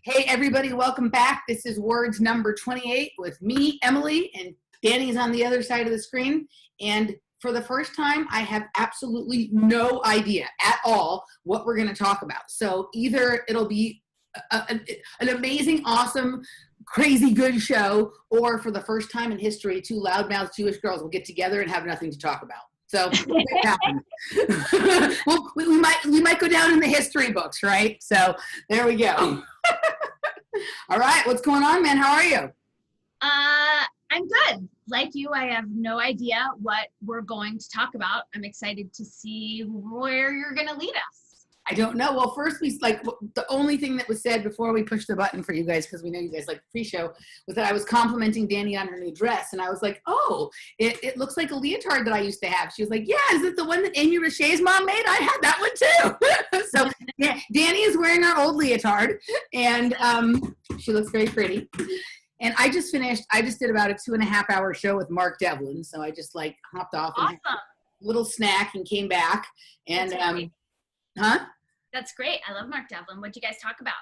Hey, everybody, welcome back. This is Words number 28 with me, Emily, and Danny's on the other side of the screen. And for the first time, I have absolutely no idea at all what we're going to talk about. So either it'll be an amazing, awesome, crazy good show, or for the first time in history, two loudmouth Jewish girls will get together and have nothing to talk about. So well, we might go down in the history books, right? So there we go. All right, what's going on, man? How are you? I'm good. Like you, I have no idea what we're going to talk about. I'm excited to see where you're going to lead us. I don't know. Well, first, the only thing that was said before we pushed the button for you guys, because we know you guys like the pre-show, was that I was complimenting Dani on her new dress. And I was like, oh, it looks like a leotard that I used to have. She was like, yeah, is it the one that Amy Richet's mom made? I had that one too. So yeah, Dani is wearing her old leotard, and she looks very pretty. And I just did about a 2.5 hour show with Mark Devlin. So I just like hopped off and had a little snack and came back. And That's great. I love Mark Devlin. What'd you guys talk about?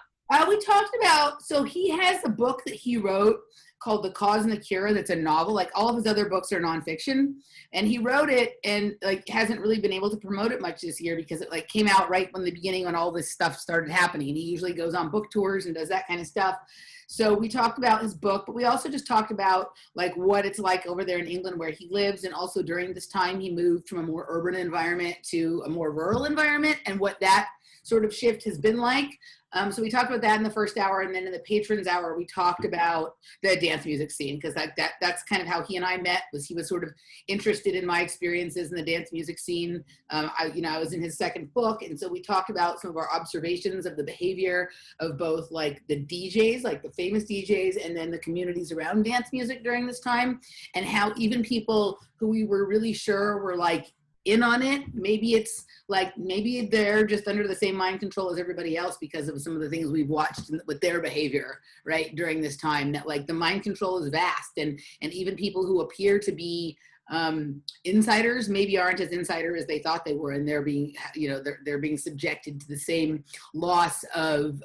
We talked about, so he has a book that he wrote called The Cause and the Cure. That's a novel. Like all of his other books are nonfiction, and he wrote it and like hasn't really been able to promote it much this year because it like came out right when the beginning when all this stuff started happening. And he usually goes on book tours and does that kind of stuff. So we talked about his book, but we also just talked about like what it's like over there in England where he lives. And also during this time, he moved from a more urban environment to a more rural environment and what that sort of shift has been like. So we talked about that in the first hour, and then in the patrons hour, we talked about the dance music scene because that's kind of how he and I met. He was sort of interested in my experiences in the dance music scene. I was in his second book, and so we talked about some of our observations of the behavior of both like the DJs, like the famous DJs, and then the communities around dance music during this time, and how even people who we were really sure were like in on it, maybe they're just under the same mind control as everybody else because of some of the things we've watched with their behavior right during this time, that like the mind control is vast, and even people who appear to be insiders maybe aren't as insider as they thought they were, and they're being they're being subjected to the same loss of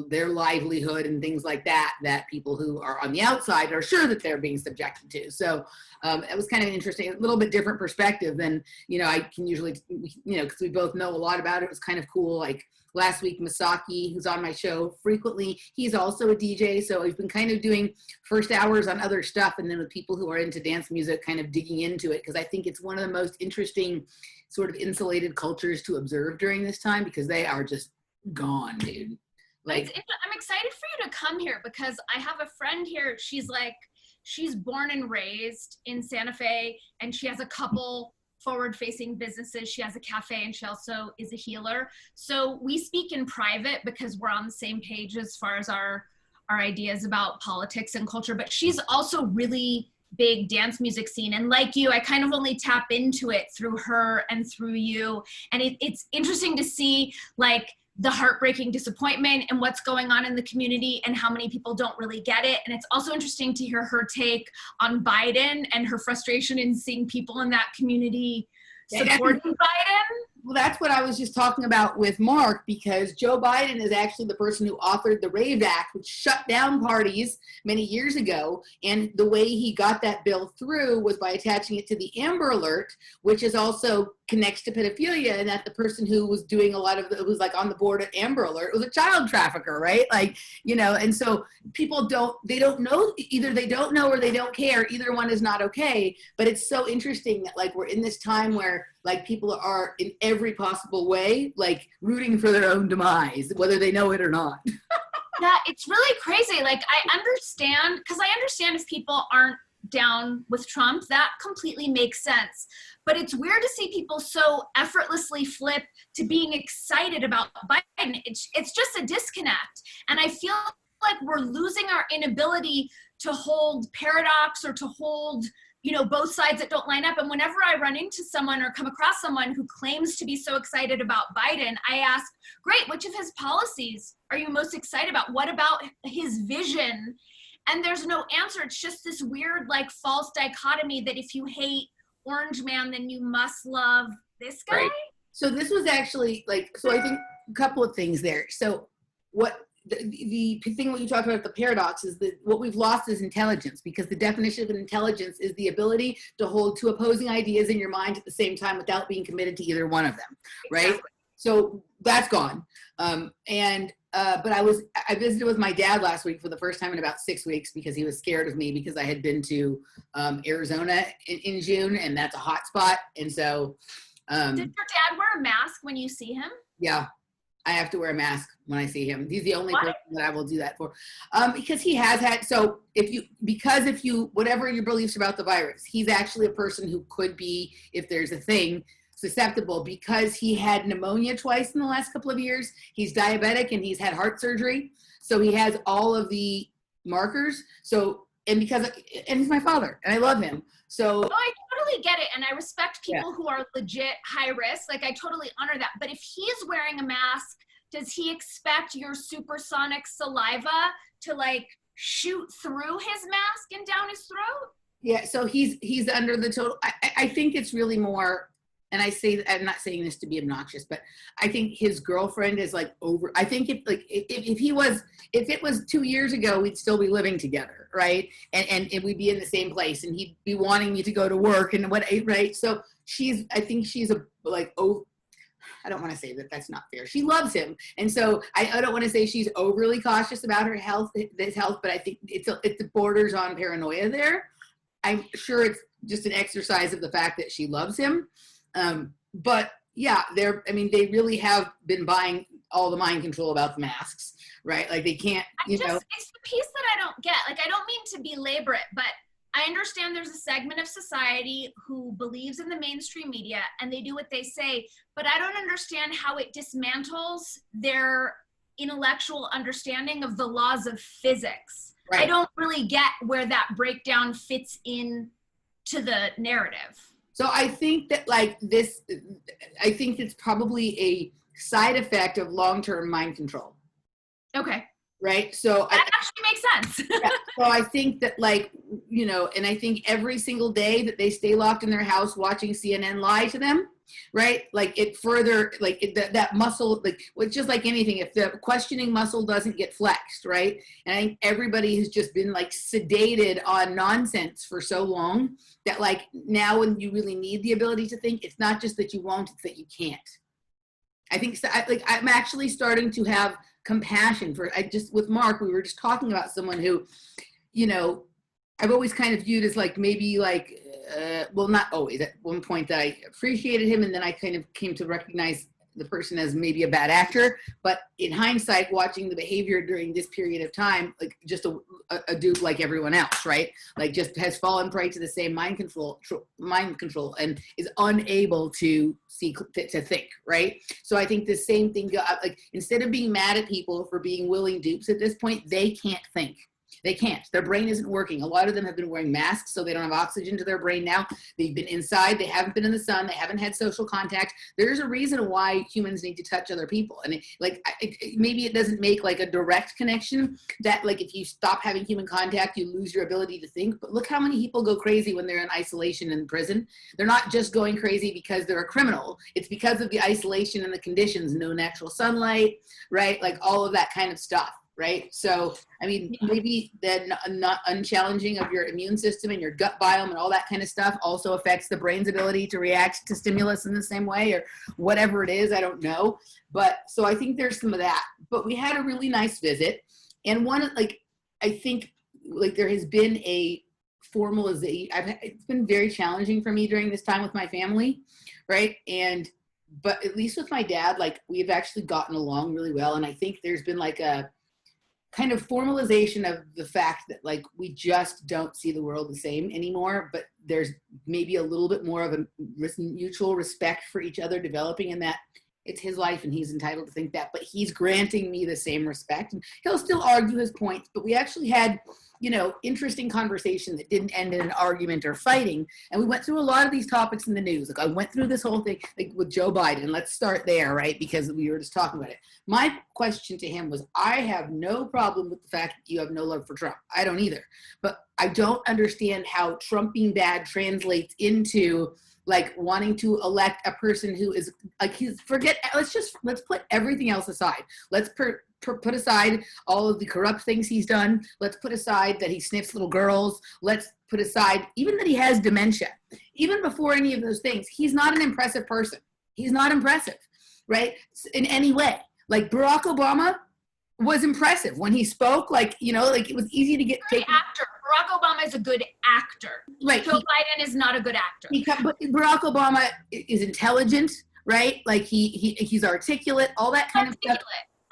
their livelihood and things like that people who are on the outside are sure that they're being subjected to. So it was kind of interesting, a little bit different perspective than I can usually, because we both know a lot about it. It was kind of cool. Like last week, Masaki, who's on my show frequently, he's also a DJ. So I've been kind of doing first hours on other stuff, and then with people who are into dance music, kind of digging into it, because I think it's one of the most interesting sort of insulated cultures to observe during this time, because they are just gone, dude. Like, I'm excited for you to come here because I have a friend here. She's born and raised in Santa Fe, and she has a couple forward-facing businesses. She has a cafe, and she also is a healer. So we speak in private because we're on the same page as far as our ideas about politics and culture. But she's also really big dance music scene. And like you, I kind of only tap into it through her and through you. And it's interesting to see like the heartbreaking disappointment and what's going on in the community and how many people don't really get it. And it's also interesting to hear her take on Biden and her frustration in seeing people in that community supporting Biden. Well, that's what I was just talking about with Mark, because Joe Biden is actually the person who authored the RAVE Act, which shut down parties many years ago. And the way he got that bill through was by attaching it to the Amber Alert, which is also connects to pedophilia, and that the person who was doing a lot of who's like on the board at Amber Alert was a child trafficker, right? Like, and so people don't know, either they don't know or they don't care. Either one is not okay. But it's so interesting that like we're in this time where like people are in every possible way, like rooting for their own demise, whether they know it or not. Yeah, it's really crazy. Like I understand if people aren't down with Trump, that completely makes sense. But it's weird to see people so effortlessly flip to being excited about Biden. It's just a disconnect. And I feel like we're losing our inability to hold paradox or to hold, both sides that don't line up. And whenever I run into someone or come across someone who claims to be so excited about Biden, I ask, great, which of his policies are you most excited about? What about his vision? And there's no answer. It's just this weird, like, false dichotomy that if you hate Orange Man, then you must love this guy. Right. So this was actually like, so I think a couple of things there. So what the thing what you talk about, the paradox, is that what we've lost is intelligence, because the definition of intelligence is the ability to hold two opposing ideas in your mind at the same time without being committed to either one of them, right? Exactly. So that's gone. But I visited with my dad last week for the first time in about 6 weeks, because he was scared of me because I had been to Arizona in June, and that's a hot spot. And so Did your dad wear a mask when you see him? yeah, I have to wear a mask when I see him. He's the only person that I will do that for. Because he has had, so if you, whatever your beliefs about the virus, he's actually a person who could be, if there's a thing, susceptible, because he had pneumonia twice in the last couple of years. He's diabetic and he's had heart surgery. So he has all of the markers. So, and he's my father and I love him. So I totally get it. And I respect people who are legit high risk. Like, I totally honor that. But if he's wearing a mask, does he expect your supersonic saliva to like shoot through his mask and down his throat? Yeah. So he's under the total, I think it's really more, and I'm not saying this to be obnoxious, but I think his girlfriend is like over. I think if it was 2 years ago, we'd still be living together, right? And we'd be in the same place, and he'd be wanting me to go to work and right? So I think she's I don't want to say that that's not fair. She loves him. And so I don't want to say she's overly cautious about his health, but I think it borders on paranoia there. I'm sure it's just an exercise of the fact that she loves him. But yeah, they really have been buying all the mind control about the masks, right? Like, they can't, it's the piece that I don't get. Like, I don't mean to belabor it, but I understand there's a segment of society who believes in the mainstream media and they do what they say, but I don't understand how it dismantles their intellectual understanding of the laws of physics. Right. I don't really get where that breakdown fits in to the narrative. So I think that I think it's probably a side effect of long-term mind control. Okay. Right. So that actually makes sense. Yeah, so I think that and I think every single day that they stay locked in their house watching CNN lie to them, right? Like, it further, that muscle, it's just like anything. If the questioning muscle doesn't get flexed, right? And I think everybody has just been sedated on nonsense for so long that now when you really need the ability to think, it's not just that you won't, it's that you can't. I think I'm actually starting to have compassion with Mark, we were just talking about someone who, I've always kind of viewed as well, not always. At one point that I appreciated him, and then I kind of came to recognize the person as maybe a bad actor. But in hindsight, watching the behavior during this period of time, just a dude like everyone else, right? Just has fallen prey to the same mind control, and is unable to to think, right? So I think the same thing. Instead of being mad at people for being willing dupes at this point, they can't think. They can't. Their brain isn't working. A lot of them have been wearing masks, so they don't have oxygen to their brain now. They've been inside. They haven't been in the sun. They haven't had social contact. There's a reason why humans need to touch other people. And maybe it doesn't make a direct connection that if you stop having human contact, you lose your ability to think. But look how many people go crazy when they're in isolation in prison. They're not just going crazy because they're a criminal. It's because of the isolation and the conditions, no natural sunlight, right? All of that kind of stuff. Right. So, maybe that not unchallenging of your immune system and your gut biome and all that kind of stuff also affects the brain's ability to react to stimulus in the same way, or whatever it is. I don't know. But so I think there's some of that. But we had a really nice visit. And I think there has been a formalization. It's been very challenging for me during this time with my family. Right. But at least with my dad, we've actually gotten along really well. And I think there's been a kind of formalization of the fact that we just don't see the world the same anymore, but there's maybe a little bit more of a mutual respect for each other developing, in that it's his life and he's entitled to think that, but he's granting me the same respect, and he'll still argue his points. But we actually had interesting conversation that didn't end in an argument or fighting. And we went through a lot of these topics in the news. I went through this whole thing with Joe Biden. Let's start there, right? Because we were just talking about it. My question to him was, I have no problem with the fact that you have no love for Trump. I don't either. But I don't understand how Trump being bad translates into wanting to elect a person who is let's put everything else aside. Let's put aside all of the corrupt things he's done. Let's put aside that he sniffs little girls. Let's put aside even that he has dementia. Even before any of those things, he's not an impressive person. He's not impressive, right? In any way. Like Barack Obama was impressive when he spoke, like, you know, like it was easy to get taken. Actor. Barack Obama is a good actor. Right. Joe Biden is not a good actor. But Barack Obama is intelligent, right? Like he's articulate, all that kind of stuff.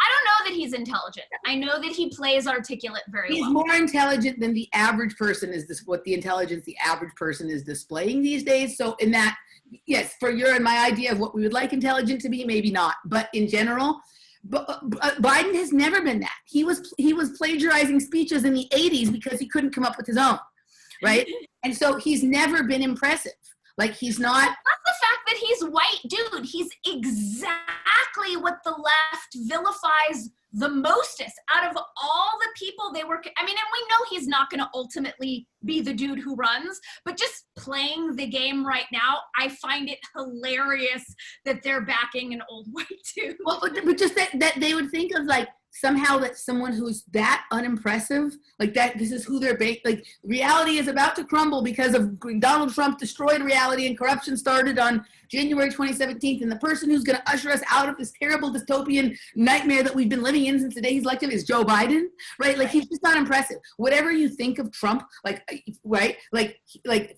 I don't know that he's intelligent. I know that he plays articulate very well. He's more intelligent than the average person is, what the intelligence the average person is displaying these days. So in that, yes, for your and my idea of what we would like intelligent to be, maybe not. But in general, Biden has never been that. He was plagiarizing speeches in the 80s because he couldn't come up with his own, right? And so he's never been impressive. Like he's not. That's the fact that he's white, dude. He's exactly what the left vilifies the mostest out of all the people they were. I mean, and we know he's not going to ultimately be the dude who runs, but just playing the game right now, I find it hilarious that they're backing an old white dude. Well, but just that they would think of like somehow that someone who's that unimpressive, like that, this is who they're like reality is about to crumble because of Donald Trump destroyed reality and corruption started on January 2017. And the person who's going to usher us out of this terrible dystopian nightmare that we've been living in since the day he's elected is Joe Biden, right? Like he's just not impressive. Whatever you think of Trump, like, right? Like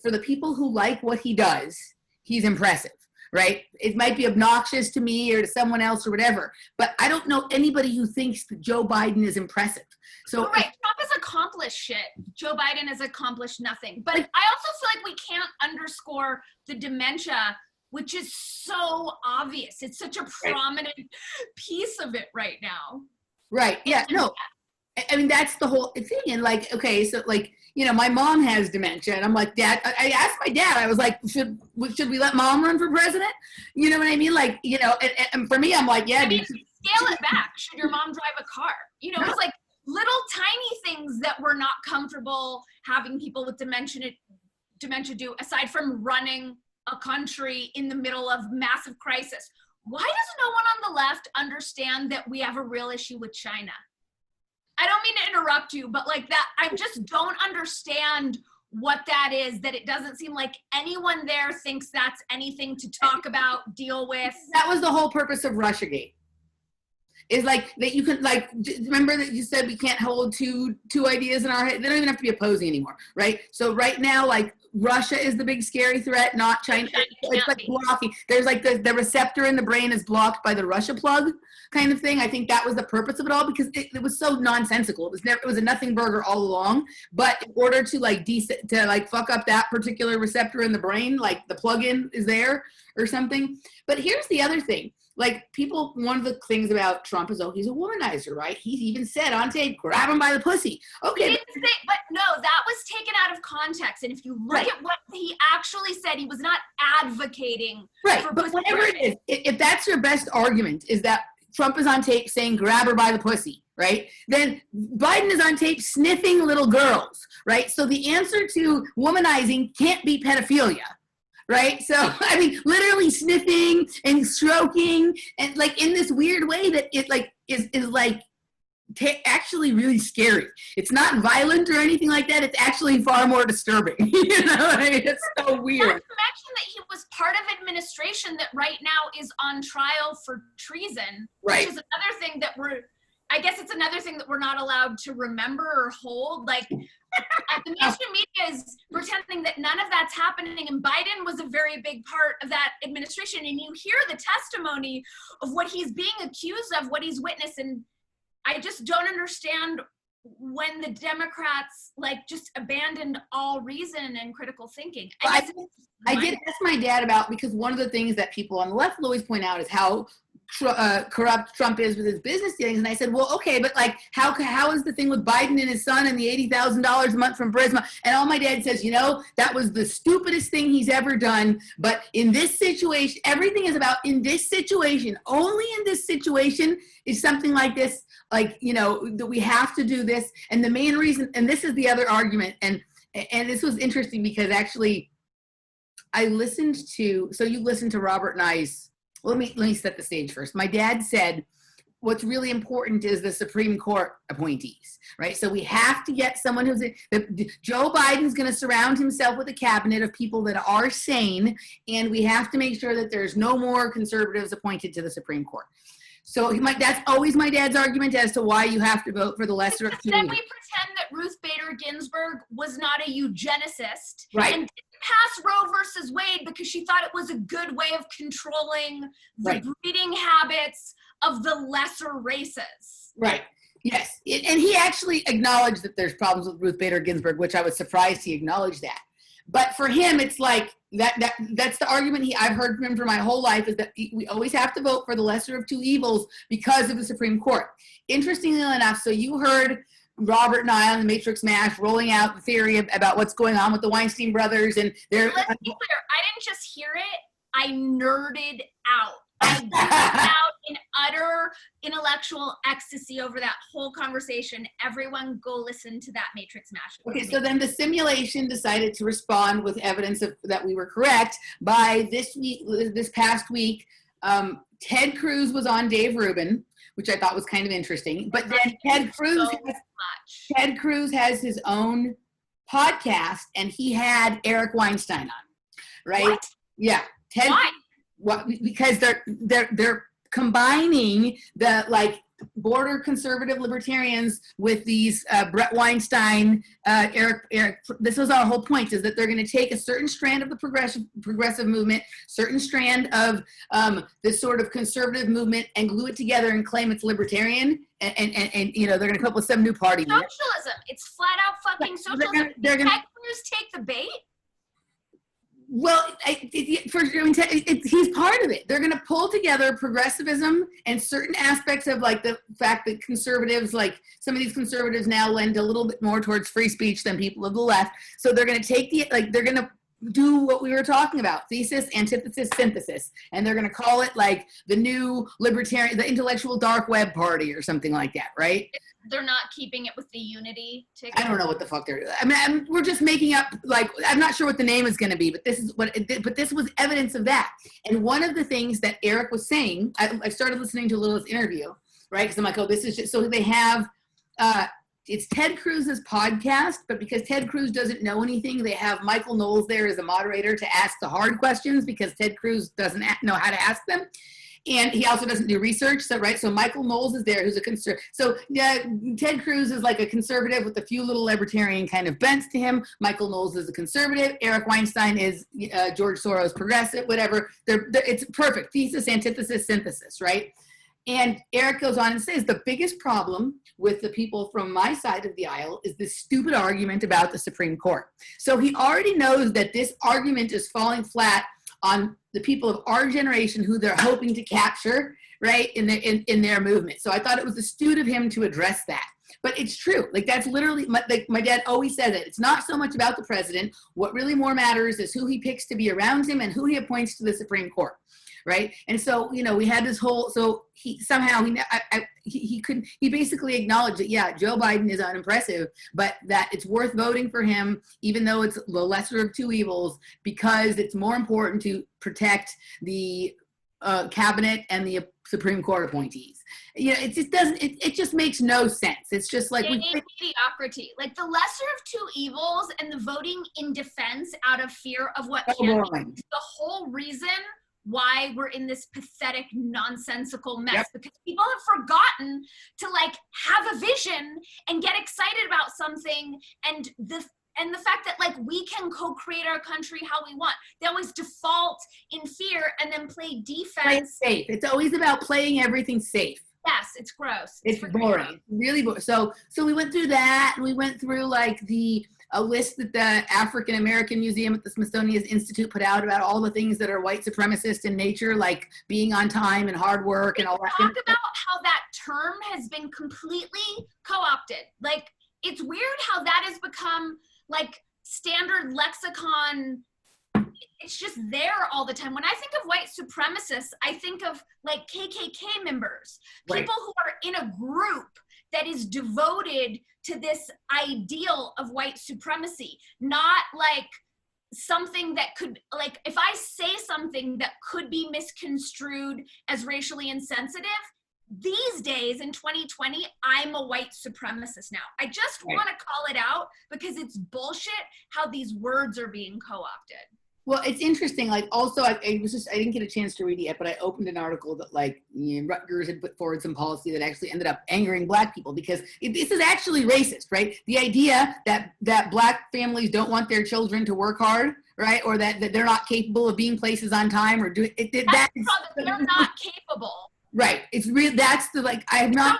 for the people who like what he does, he's impressive. Right? It might be obnoxious to me or to someone else or whatever, but I don't know anybody who thinks that Joe Biden is impressive. So right, Trump has accomplished shit. Joe Biden has accomplished nothing. But I also feel like we can't underscore the dementia, which is so obvious. It's such a prominent piece of it right now. Right. Yeah. No. I mean, that's the whole thing. And like, okay, so like, you know, my mom has dementia, and I'm like, Dad. I asked my dad. I was like, should we let Mom run for president? You know what I mean? Like, you know, and for me, I'm like, yeah. I mean, scale it back. Should your mom drive a car? You know, it's like little tiny things that we're not comfortable having people with dementia do, aside from running a country in the middle of massive crisis. Why does no one on the left understand that we have a real issue with China? I don't mean to interrupt you, but like that, I just don't understand what that is, that it doesn't seem like anyone there thinks that's anything to talk about, deal with. That was the whole purpose of Russiagate. Is like that you could like, remember that you said we can't hold two ideas in our head. They don't even have to be opposing anymore, right? So right now, like Russia is the big scary threat, not China. It's like blocking. There's like the receptor in the brain is blocked by the Russia plug kind of thing. I think that was the purpose of it all because it was so nonsensical. It was a nothing burger all along. But in order to like fuck up that particular receptor in the brain, like the plug-in is there or something. But here's the other thing. Like people, one of the things about Trump is, he's a womanizer, right? He's even said on tape, grab him by the pussy. Okay. But no, that was taken out of context. And if you look at what he actually said, he was not advocating. Right, but whatever it is, if that's your best argument, is that Trump is on tape saying, grab her by the pussy, right? Then Biden is on tape sniffing little girls, right? So the answer to womanizing can't be pedophilia. Right? So, I mean, literally sniffing and stroking and like in this weird way that it like is like actually really scary. It's not violent or anything like that. It's actually far more disturbing. You know, I mean, it's so weird. Not to mention that he was part of administration that right now is on trial for treason, right. Which is another thing that I guess it's another thing that we're not allowed to remember or hold. Like, the mainstream media is pretending that none of that's happening, and Biden was a very big part of that administration. And you hear the testimony of what he's being accused of, what he's witnessed, and I just don't understand when the Democrats like just abandoned all reason and critical thinking. I did ask my dad about, because one of the things that people on the left will always point out is how corrupt Trump is with his business dealings. And I said, well, okay, but like, how is the thing with Biden and his son and the $80,000 a month from Burisma? And all my dad says, you know, that was the stupidest thing he's ever done. But in this situation, everything is about in this situation, only in this situation is something like this, like, you know, that we have to do this. And the main reason, and this is the other argument, and this was interesting because actually I listened to, so you listened to Robert and I's. Let me set the stage first. My dad said, what's really important is the Supreme Court appointees, right? So we have to get someone who's, Joe Biden's going to surround himself with a cabinet of people that are sane, and we have to make sure that there's no more conservatives appointed to the Supreme Court. So that's always my dad's argument as to why you have to vote for the lesser of two Then evils. we pretend that Ruth Bader Ginsburg was not a eugenicist, Right. And didn't pass Roe versus Wade because she thought it was a good way of controlling the breeding habits of the lesser races. Right. Yes. And he actually acknowledged that there's problems with Ruth Bader Ginsburg, which I was surprised he acknowledged that. But for him, it's like that's the argument I've heard from him for my whole life, is that we always have to vote for the lesser of two evils because of the Supreme Court. Interestingly enough, so you heard Robert and I on the Matrix Mash rolling out the theory about what's going on with the Weinstein brothers, and they're. Let's be clear, I didn't just hear it, I nerded out. I geeked out in utter intellectual ecstasy over that whole conversation. Everyone go listen to that Matrix Mash. Okay, so then the simulation decided to respond with evidence that we were correct by this past week. Ted Cruz was on Dave Rubin, which I thought was kind of interesting. But then Ted Cruz has his own podcast, and he had Eric Weinstein on, right? What? Yeah. Why? Because they're combining the border conservative libertarians with these Brett Weinstein, Eric. This was our whole point, is that they're going to take a certain strand of the progressive movement, certain strand of this sort of conservative movement, and glue it together and claim it's libertarian. And they're going to come up with some new party. Socialism. It's flat out fucking socialism. Did Ted Cruz take the bait? Well, he's part of it. They're going to pull together progressivism and certain aspects of the fact that conservatives, some of these conservatives now lend a little bit more towards free speech than people of the left. So they're going to take they're going to do what we were talking about, thesis, antithesis, synthesis. And they're going to call it the new libertarian, the intellectual dark web party or something like that, right? They're not keeping it with the unity ticket. I don't know what the fuck they're doing. I mean, we're just making up, I'm not sure what the name is going to be, but this was evidence of that. And one of the things that Eric was saying, I started listening to a little interview, right? Because I'm like, oh, this is just, so they have, it's Ted Cruz's podcast, but because Ted Cruz doesn't know anything, they have Michael Knowles there as a moderator to ask the hard questions because Ted Cruz doesn't know how to ask them. And he also doesn't do research, so Michael Knowles is there, who's a conservative. So Ted Cruz is like a conservative with a few little libertarian kind of bents to him. Michael Knowles is a conservative. Eric Weinstein is George Soros progressive, whatever. It's perfect. Thesis, antithesis, synthesis, right? And Eric goes on and says, the biggest problem with the people from my side of the aisle is this stupid argument about the Supreme Court. So he already knows that this argument is falling flat on the people of our generation who they're hoping to capture, right, in their movement. So I thought it was astute of him to address that. But it's true. That's literally, my dad always says it. It's not so much about the president. What really more matters is who he picks to be around him and who he appoints to the Supreme Court, right? And so, we had this whole, so he basically acknowledged that, yeah, Joe Biden is unimpressive, but that it's worth voting for him, even though it's the lesser of two evils, because it's more important to protect the cabinet and the Supreme Court appointees. It just doesn't, it just makes no sense. It's just mediocrity. The lesser of two evils and the voting in defense out of fear of what can be the whole reason why we're in this pathetic, nonsensical mess. Yep. Because people have forgotten to have a vision and get excited about something, and the fact that we can co-create our country how we want. They always default in fear and then play defense. Play safe. It's always about playing everything safe. Yes, it's gross. It's boring. Really boring. So we went through that, and we went through a list that the African American Museum at the Smithsonian Institute put out about all the things that are white supremacist in nature, like being on time and hard work and all that. Talk about how that term has been completely co-opted. It's weird how that has become standard lexicon. It's just there all the time. When I think of white supremacists, I think of KKK members, people who are in a group that is devoted to this ideal of white supremacy, not something that could, if I say something that could be misconstrued as racially insensitive, these days in 2020, I'm a white supremacist now. I just want to call it out because it's bullshit how these words are being co-opted. Well, it's interesting. Like, also, I didn't get a chance to read it yet, but I opened an article that, like, Rutgers had put forward some policy that actually ended up angering Black people because this is actually racist, right? The idea that Black families don't want their children to work hard, right, or that they're not capable of being places on time or doing it. They're not capable. Right. It's real. That's the, like, I have not.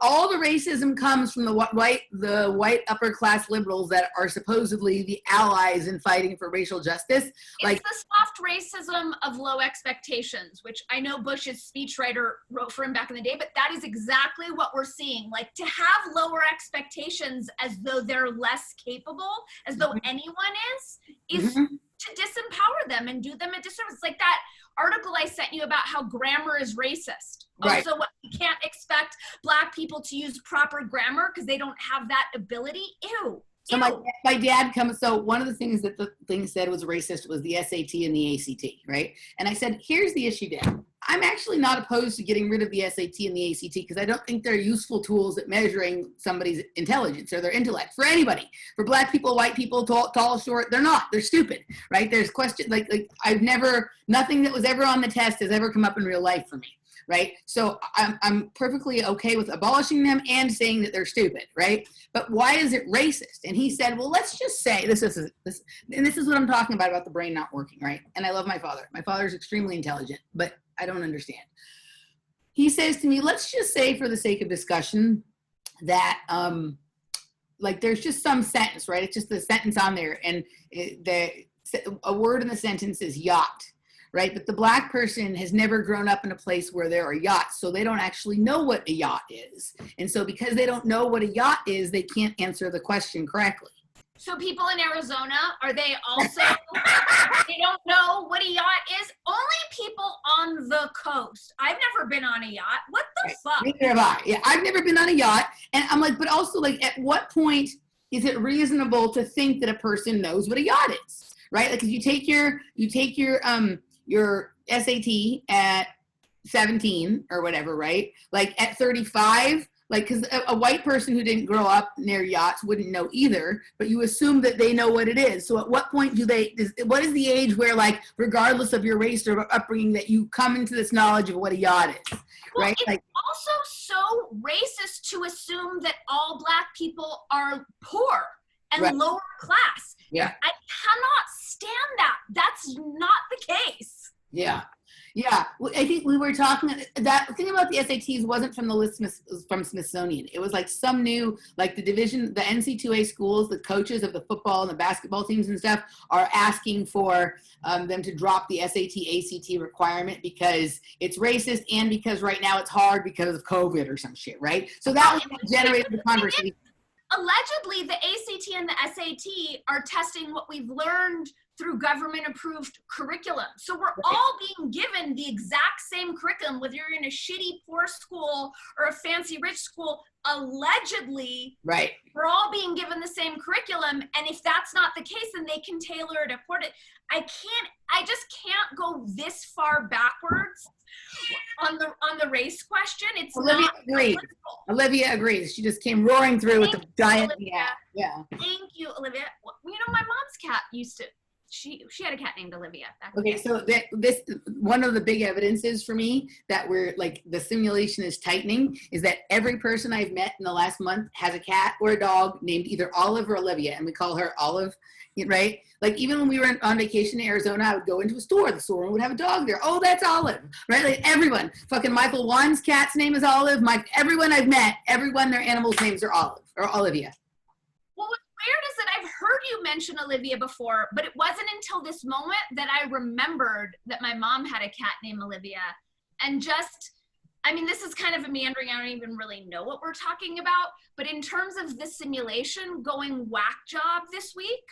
All the racism comes from the white upper class liberals that are supposedly the allies in fighting for racial justice. It's the soft racism of low expectations, which I know Bush's speechwriter wrote for him back in the day, but that is exactly what we're seeing. Like, to have lower expectations as though they're less capable, as though anyone is to disempower them and do them a disservice. Like that article I sent you about how grammar is racist. Right. Also, we can't expect Black people to use proper grammar because they don't have that ability. Ew. So my dad comes, so one of the things that the thing said was racist was the SAT and the ACT, right? And I said, here's the issue, Dad. I'm actually not opposed to getting rid of the SAT and the ACT because I don't think they're useful tools at measuring somebody's intelligence or their intellect for anybody. For Black people, white people, tall, short, they're not. They're stupid, right? There's question, like nothing that was ever on the test has ever come up in real life for me. Right? So I'm perfectly okay with abolishing them and saying that they're stupid, right? But why is it racist? And he said, well, let's just say this is what I'm talking about the brain not working, right? And I love my father. My father is extremely intelligent, but I don't understand. He says to me, let's just say for the sake of discussion that like there's just some sentence, right? It's just the sentence on there and a word in the sentence is yacht. Right? But the Black person has never grown up in a place where there are yachts, so they don't actually know what a yacht is. And so because they don't know what a yacht is, they can't answer the question correctly. So people in Arizona, are they also, they don't know what a yacht is? Only people on the coast. I've never been on a yacht. What the fuck? Neither have I. Yeah, I've never been on a yacht. And I'm like, but also like, at what point is it reasonable to think that a person knows what a yacht is? Right? Like, if you take your SAT at 17 or whatever, right? Like at 35, like, because a white person who didn't grow up near yachts wouldn't know either, but you assume that they know what it is. So at what point what is the age where, like, regardless of your race or upbringing, that you come into this knowledge of what a yacht is, well, right? It's like, also so racist to assume that all Black people are poor and lower class. Yeah. I cannot stand that. That's not the case. Yeah. Yeah. Well, I think we were talking, that thing about the SATs wasn't from the list from Smithsonian. It was like some new, like the NC2A schools, the coaches of the football and the basketball teams and stuff are asking for them to drop the SAT, ACT requirement because it's racist and because right now it's hard because of COVID or some shit, right? So that was what generated the conversation. Allegedly, the ACT and the SAT are testing what we've learned through government-approved curriculum. So we're all being given the exact same curriculum, whether you're in a shitty poor school or a fancy rich school. Allegedly, we're all being given the same curriculum. And if that's not the case, then they can tailor it according. I just can't go this far backwards on the race question. It's Olivia not agrees. Olivia agrees. She just came roaring through with the giant. Yeah. Thank you, Olivia. You know, my mom's cat used to. She had a cat named Olivia. Okay, so this one of the big evidences for me that we're like the simulation is tightening is that every person I've met in the last month has a cat or a dog named either Olive or Olivia, and we call her Olive, right? Like even when we were on vacation in Arizona, I would go into a store. The store would have a dog there. Oh, that's Olive, right? Like everyone. Fucking Michael Wan's cat's name is Olive. Everyone I've met, their animals' names are Olive or Olivia. Well, what's weird is that I've heard you mention Olivia before, but it wasn't until this moment that I remembered that my mom had a cat named Olivia. And this is kind of a meandering, I don't even really know what we're talking about, but in terms of the simulation going whack job this week,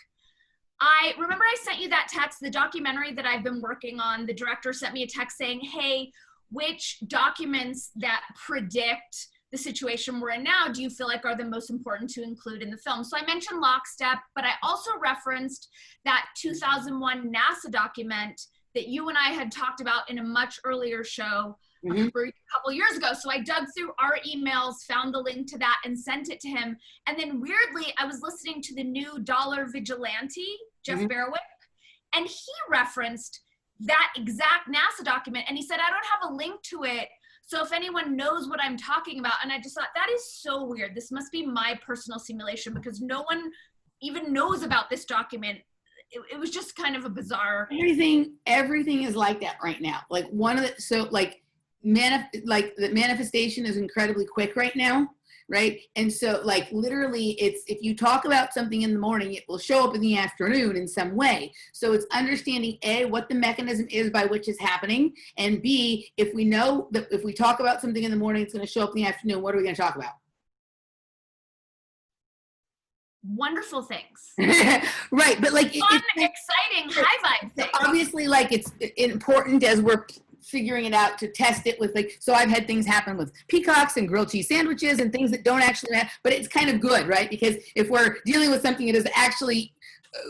I remember I sent you that text, the documentary that I've been working on. The director sent me a text saying, hey, which documents that predict the situation we're in now do you feel like are the most important to include in the film? So I mentioned Lockstep, but I also referenced that 2001 NASA document that you and I had talked about in a much earlier show a couple years ago. So I dug through our emails, found the link to that, and sent it to him. And then weirdly, I was listening to the new Dollar Vigilante, Jeff Berwick, and he referenced that exact NASA document. And he said, I don't have a link to it, so if anyone knows what I'm talking about. And I just thought, that is so weird. This must be my personal simulation, because no one even knows about this document. It was just kind of a bizarre. Everything is like that right now. Like the manifestation is incredibly quick right now, right? And so like literally it's, if you talk about something in the morning, it will show up in the afternoon in some way. So it's understanding A, what the mechanism is by which it's happening, and B, if we know that if we talk about something in the morning, it's going to show up in the afternoon, what are we going to talk about? Wonderful things. Right, but like fun, exciting, high vibe things. Obviously, like it's important as we're figuring it out to test it with, like, so I've had things happen with peacocks and grilled cheese sandwiches and things that don't actually matter, but it's kind of good, right? Because if we're dealing with something that is actually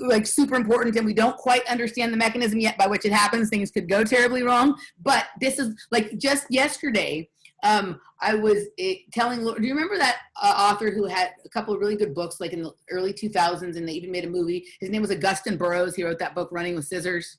like super important and we don't quite understand the mechanism yet by which it happens, things could go terribly wrong. But this is like just yesterday, I was telling, do you remember that author who had a couple of really good books like in the early 2000s, and they even made a movie? His name was Augustin Burroughs. He wrote that book, Running with Scissors.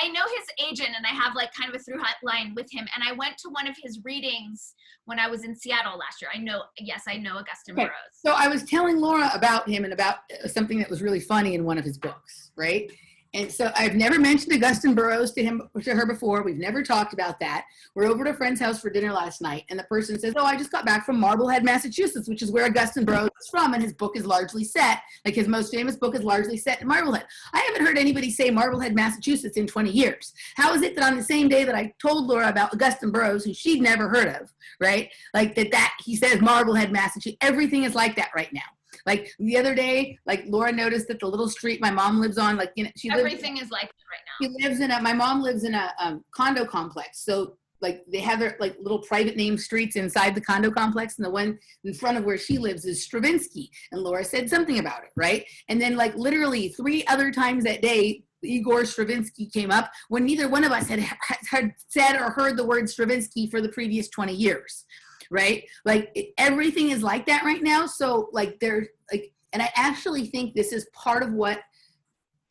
I know his agent, and I have like kind of a through line with him. And I went to one of his readings when I was in Seattle last year. I know Augustin Burroughs. So I was telling Laura about him and about something that was really funny in one of his books, right? And so I've never mentioned Augustin Burroughs to her before. We've never talked about that. We're over to a friend's house for dinner last night, and the person says, oh, I just got back from Marblehead, Massachusetts, which is where Augustin Burroughs is from, and his book is largely set, like his most famous book is largely set in Marblehead. I haven't heard anybody say Marblehead, Massachusetts in 20 years. How is it that on the same day that I told Laura about Augustin Burroughs, who she'd never heard of, right, like that he says Marblehead, Massachusetts, everything is like that right now. Like the other day, like Laura noticed that the little street my mom lives on, like, you know, everything is like that right now. She lives in my mom lives in a condo complex. So like they have their like little private name streets inside the condo complex, and the one in front of where she lives is Stravinsky. And Laura said something about it, right? And then like literally 3 other times that day, Igor Stravinsky came up when neither one of us had said or heard the word Stravinsky for the previous 20 years. Right? Like everything is like that right now. So like there's like, and I actually think this is part of what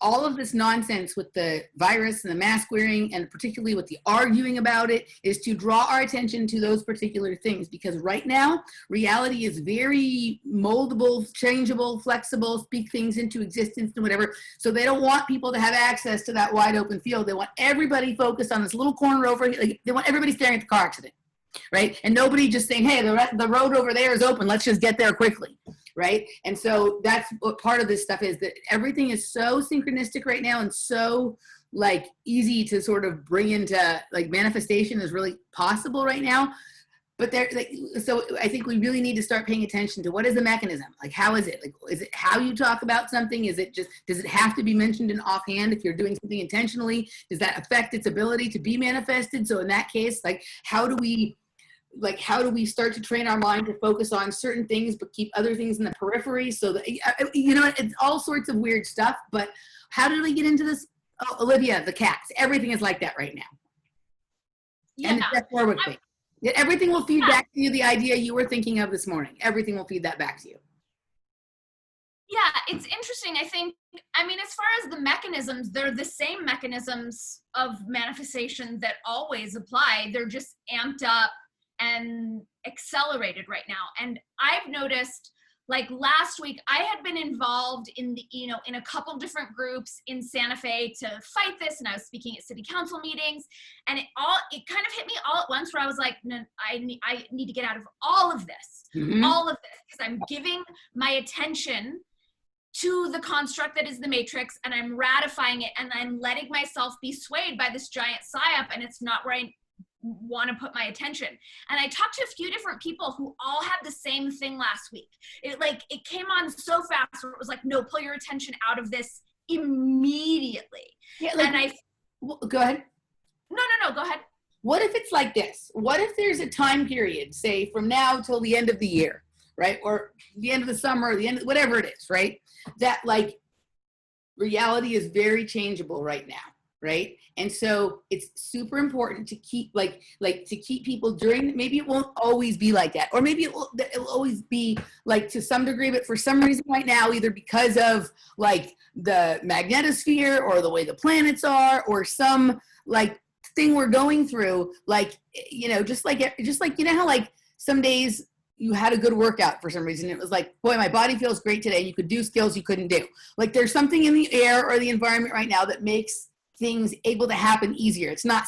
all of this nonsense with the virus and the mask wearing, and particularly with the arguing about it, is to draw our attention to those particular things. Because right now, reality is very moldable, changeable, flexible, speak things into existence and whatever. So they don't want people to have access to that wide open field. They want everybody focused on this little corner over here. Like, they want everybody staring at the car accident. Right? And nobody just saying, hey, the road over there is open. Let's just get there quickly. Right? And so that's what part of this stuff is, that everything is so synchronistic right now and so like easy to sort of bring into like manifestation is really possible right now. But there, like, so I think we really need to start paying attention to what is the mechanism? Like, how is it? Like, is it how you talk about something? Is it just, does it have to be mentioned in offhand if you're doing something intentionally? Does that affect its ability to be manifested? So in that case, like, how do we start to train our mind to focus on certain things but keep other things in the periphery? So that, you know, it's all sorts of weird stuff. But how did we get into this? Oh, Olivia, the cats. Everything is like that right now. Yeah. And the Jeff Berwick thing. Everything will feed back to you the idea you were thinking of this morning. Everything will feed that back to you. Yeah, it's interesting. I mean, as far as the mechanisms, they're the same mechanisms of manifestation that always apply. They're just amped up and accelerated right now. And I've noticed, like last week, I had been involved in in a couple different groups in Santa Fe to fight this, and I was speaking at city council meetings, and it kind of hit me all at once, where I was like, no, I need to get out of all of this, because I'm giving my attention to the construct that is the matrix, and I'm ratifying it, and I'm letting myself be swayed by this giant psyop, and it's not where I want to put my attention. And I talked to a few different people who all had the same thing last week. It came on so fast where it was like, no, pull your attention out of this immediately. Yeah, like, and go ahead. No, go ahead. What if it's like this? What if there's a time period, say from now till the end of the year, right? Or the end of the summer, or the end of whatever it is, right? That like reality is very changeable right now. right? And so it's super important to keep to keep people during, maybe it won't always be like that, or maybe it'll always be like to some degree, but for some reason right now, either because of like the magnetosphere or the way the planets are, or some like thing we're going through, like, you know, just like, you know how like some days you had a good workout for some reason. It was like, boy, my body feels great today. You could do skills you couldn't do. Like there's something in the air or the environment right now that makes things able to happen easier. It's not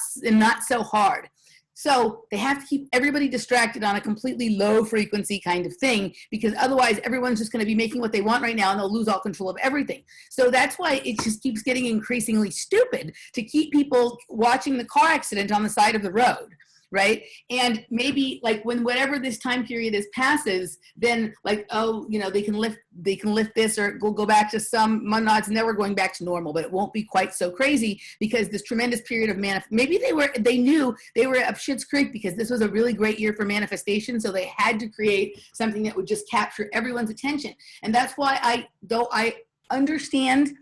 so hard. So they have to keep everybody distracted on a completely low frequency kind of thing, because otherwise everyone's just going to be making what they want right now and they'll lose all control of everything. So that's why it just keeps getting increasingly stupid to keep people watching the car accident on the side of the road. Right. And maybe like when whatever this time period is passes, then like, oh, you know, they can lift this, or go back to some odds never going back to normal, but it won't be quite so crazy because this tremendous period of maybe they knew they were up Schitt's Creek because this was a really great year for manifestation. So they had to create something that would just capture everyone's attention. And that's why I understand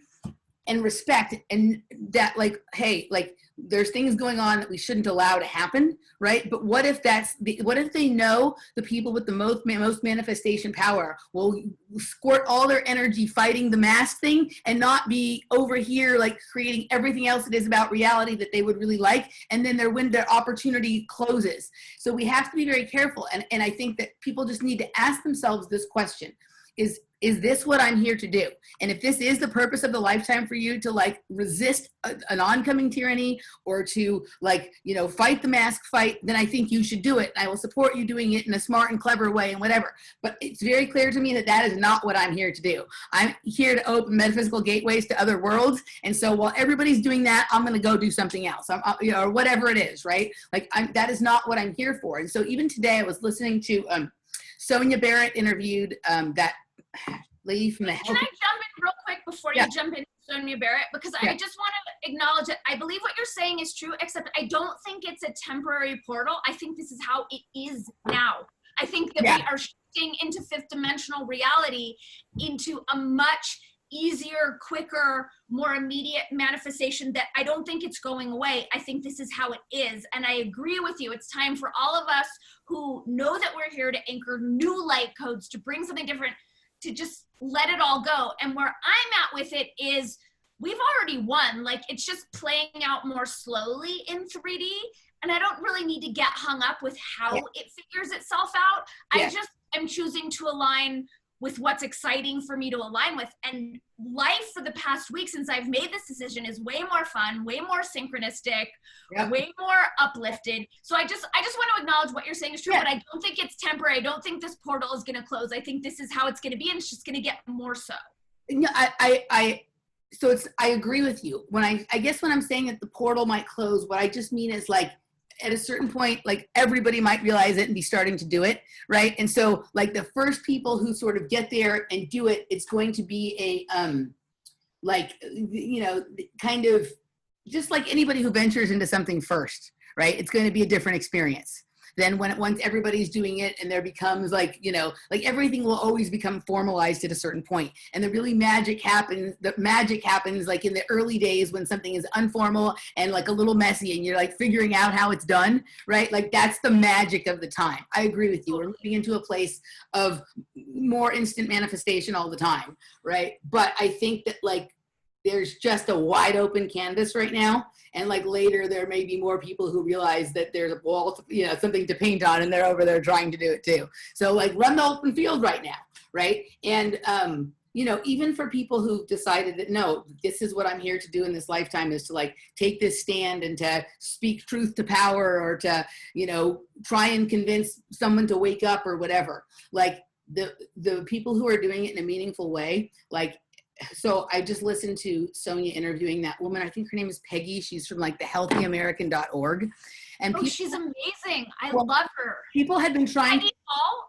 and respect and that, like, hey, like there's things going on that we shouldn't allow to happen, right? But what if they know the people with the most manifestation power will squirt all their energy fighting the mask thing and not be over here like creating everything else that is about reality that they would really like, and then their opportunity closes. So we have to be very careful, and I think that people just need to ask themselves this question: is this what I'm here to do? And if this is the purpose of the lifetime for you to like resist an oncoming tyranny, or to like, you know, fight the mask fight, then I think you should do it. I will support you doing it in a smart and clever way and whatever. But it's very clear to me that that is not what I'm here to do. I'm here to open metaphysical gateways to other worlds. And so while everybody's doing that, I'm going to go do something else, you know, or whatever it is, right? Like that is not what I'm here for. And so even today I was listening to Sonia Barrett interviewed that lady from the Can I jump in real quick before you jump in, Sonia Barrett? Because I just want to acknowledge that I believe what you're saying is true, except I don't think it's a temporary portal. I think this is how it is now. I think that we are shifting into fifth dimensional reality, into a much easier, quicker, more immediate manifestation that I don't think it's going away. I think this is how it is. And I agree with you. It's time for all of us who know that we're here to anchor new light codes, to bring something different, to just let it all go. And where I'm at with it is we've already won. Like, it's just playing out more slowly in 3D. And I don't really need to get hung up with how it figures itself out. I just am choosing to align with what's exciting for me to align with. And life for the past week since I've made this decision is way more fun, way more synchronistic, way more uplifted. So I just want to acknowledge what you're saying is true, but I don't think it's temporary. I don't think this portal is going to close. I think this is how it's going to be, and it's just going to get more so. No, I agree with you. When I guess when I'm saying that the portal might close, what I just mean is like, at a certain point, like everybody might realize it and be starting to do it, right? And so like the first people who sort of get there and do it, it's going to be a, like, you know, kind of just like anybody who ventures into something first, right? It's going to be a different experience. Then once everybody's doing it and there becomes like, you know, like everything will always become formalized at a certain point. And the magic happens like in the early days when something is informal and like a little messy and you're like figuring out how it's done, right? Like that's the magic of the time. I agree with you. We're moving into a place of more instant manifestation all the time, right? But I think that like there's just a wide open canvas right now. And like later there may be more people who realize that there's a wall, you know, something to paint on, and they're over there trying to do it too. So like run the open field right now, right? And, you know, even for people who've decided that, no, this is what I'm here to do in this lifetime, is to like take this stand and to speak truth to power, or to, you know, try and convince someone to wake up or whatever. Like the people who are doing it in a meaningful way, like, so I just listened to Sonia interviewing that woman. I think her name is Peggy. She's from like the healthyamerican.org. And she's amazing. I love her. people had been trying.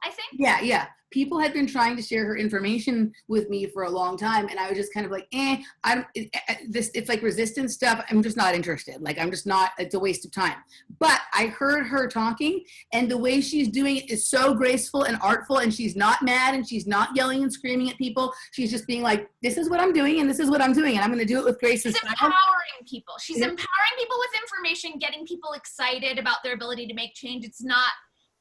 I think. Yeah. People had been trying to share her information with me for a long time, and I was just kind of like, it's like resistance stuff. I'm just not interested. Like, I'm just not. It's a waste of time. But I heard her talking, and the way she's doing it is so graceful and artful, and she's not mad, and she's not yelling and screaming at people. She's just being like, this is what I'm doing, and this is what I'm doing, and I'm going to do it with grace and style. She's empowering people. She's empowering people with information, getting people excited about their ability to make change. It's not.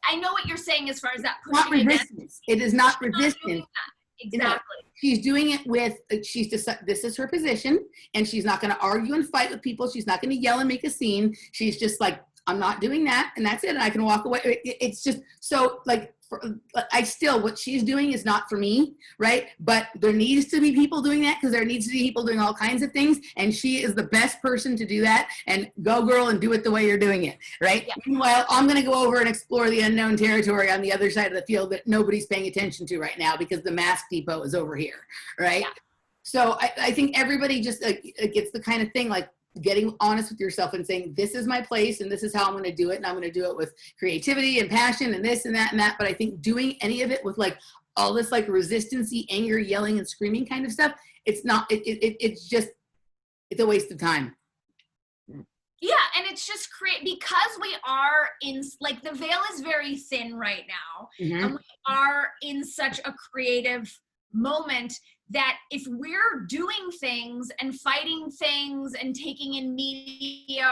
I know what you're saying as far as that pushing not resistance. It is not resistance. Exactly. You know, she's doing it with, this is her position, and she's not going to argue and fight with people. She's not going to yell and make a scene. She's just like, I'm not doing that, and that's it, and I can walk away. It's just so like, what she's doing is not for me, right? But there needs to be people doing that, because there needs to be people doing all kinds of things, and she is the best person to do that. And go, girl, and do it the way you're doing it, right? Yeah. Meanwhile, I'm going to go over and explore the unknown territory on the other side of the field that nobody's paying attention to right now, because the mask depot is over here, right? Yeah. So I think everybody just gets the kind of thing, like, getting honest with yourself and saying, this is my place, and this is how I'm going to do it, and I'm going to do it with creativity and passion and this and that and that. But I think doing any of it with like all this like resistance-y, anger, yelling and screaming kind of stuff, it's not, it's a waste of time. Yeah, and it's just because we are in, like, the veil is very thin right now, and we are in such a creative moment that if we're doing things and fighting things and taking in media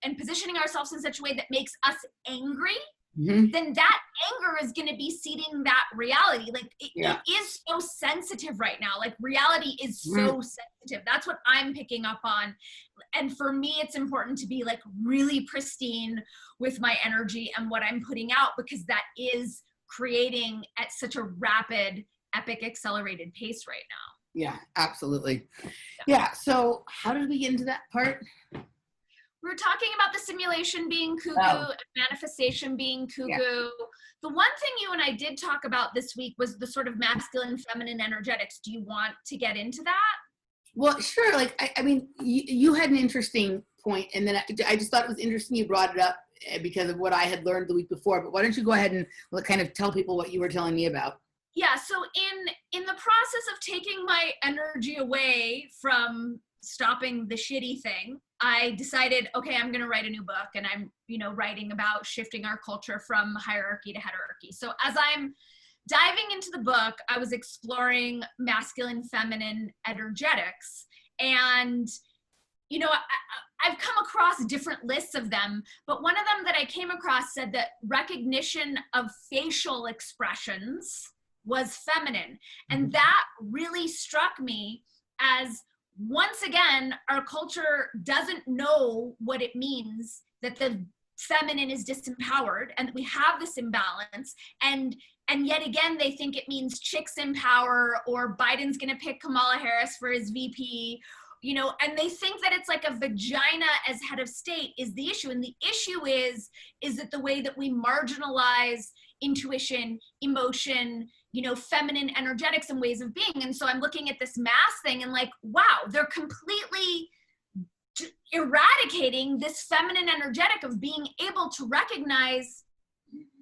and positioning ourselves in such a way that makes us angry, then that anger is going to be seeding that reality. Like, it is so sensitive right now. Like, reality is so sensitive. That's what I'm picking up on. And for me, it's important to be like really pristine with my energy and what I'm putting out, because that is creating at such a rapid, epic, accelerated pace right now. Yeah, absolutely. Yeah. So how did we get into that part? We're talking about the simulation being cuckoo and manifestation being cuckoo. Yeah. The one thing you and I did talk about this week was the sort of masculine, feminine energetics. Do you want to get into that? Well, sure. Like, I mean, you had an interesting point, and then I just thought it was interesting you brought it up because of what I had learned the week before. But why don't you go ahead and kind of tell people what you were telling me about? Yeah, so in the process of taking my energy away from stopping the shitty thing, I decided, okay, I'm going to write a new book, and I'm, writing about shifting our culture from hierarchy to heterarchy. So as I'm diving into the book, I was exploring masculine, feminine energetics, and I've come across different lists of them, but one of them that I came across said that recognition of facial expressions was feminine. And that really struck me as, once again, our culture doesn't know what it means that the feminine is disempowered and that we have this imbalance. And yet again, they think it means chicks in power, or Biden's going to pick Kamala Harris for his VP, and they think that it's like a vagina as head of state is the issue. And the issue is that the way that we marginalize intuition, emotion, feminine energetics and ways of being. And so I'm looking at this mass thing and like, wow, they're completely eradicating this feminine energetic of being able to recognize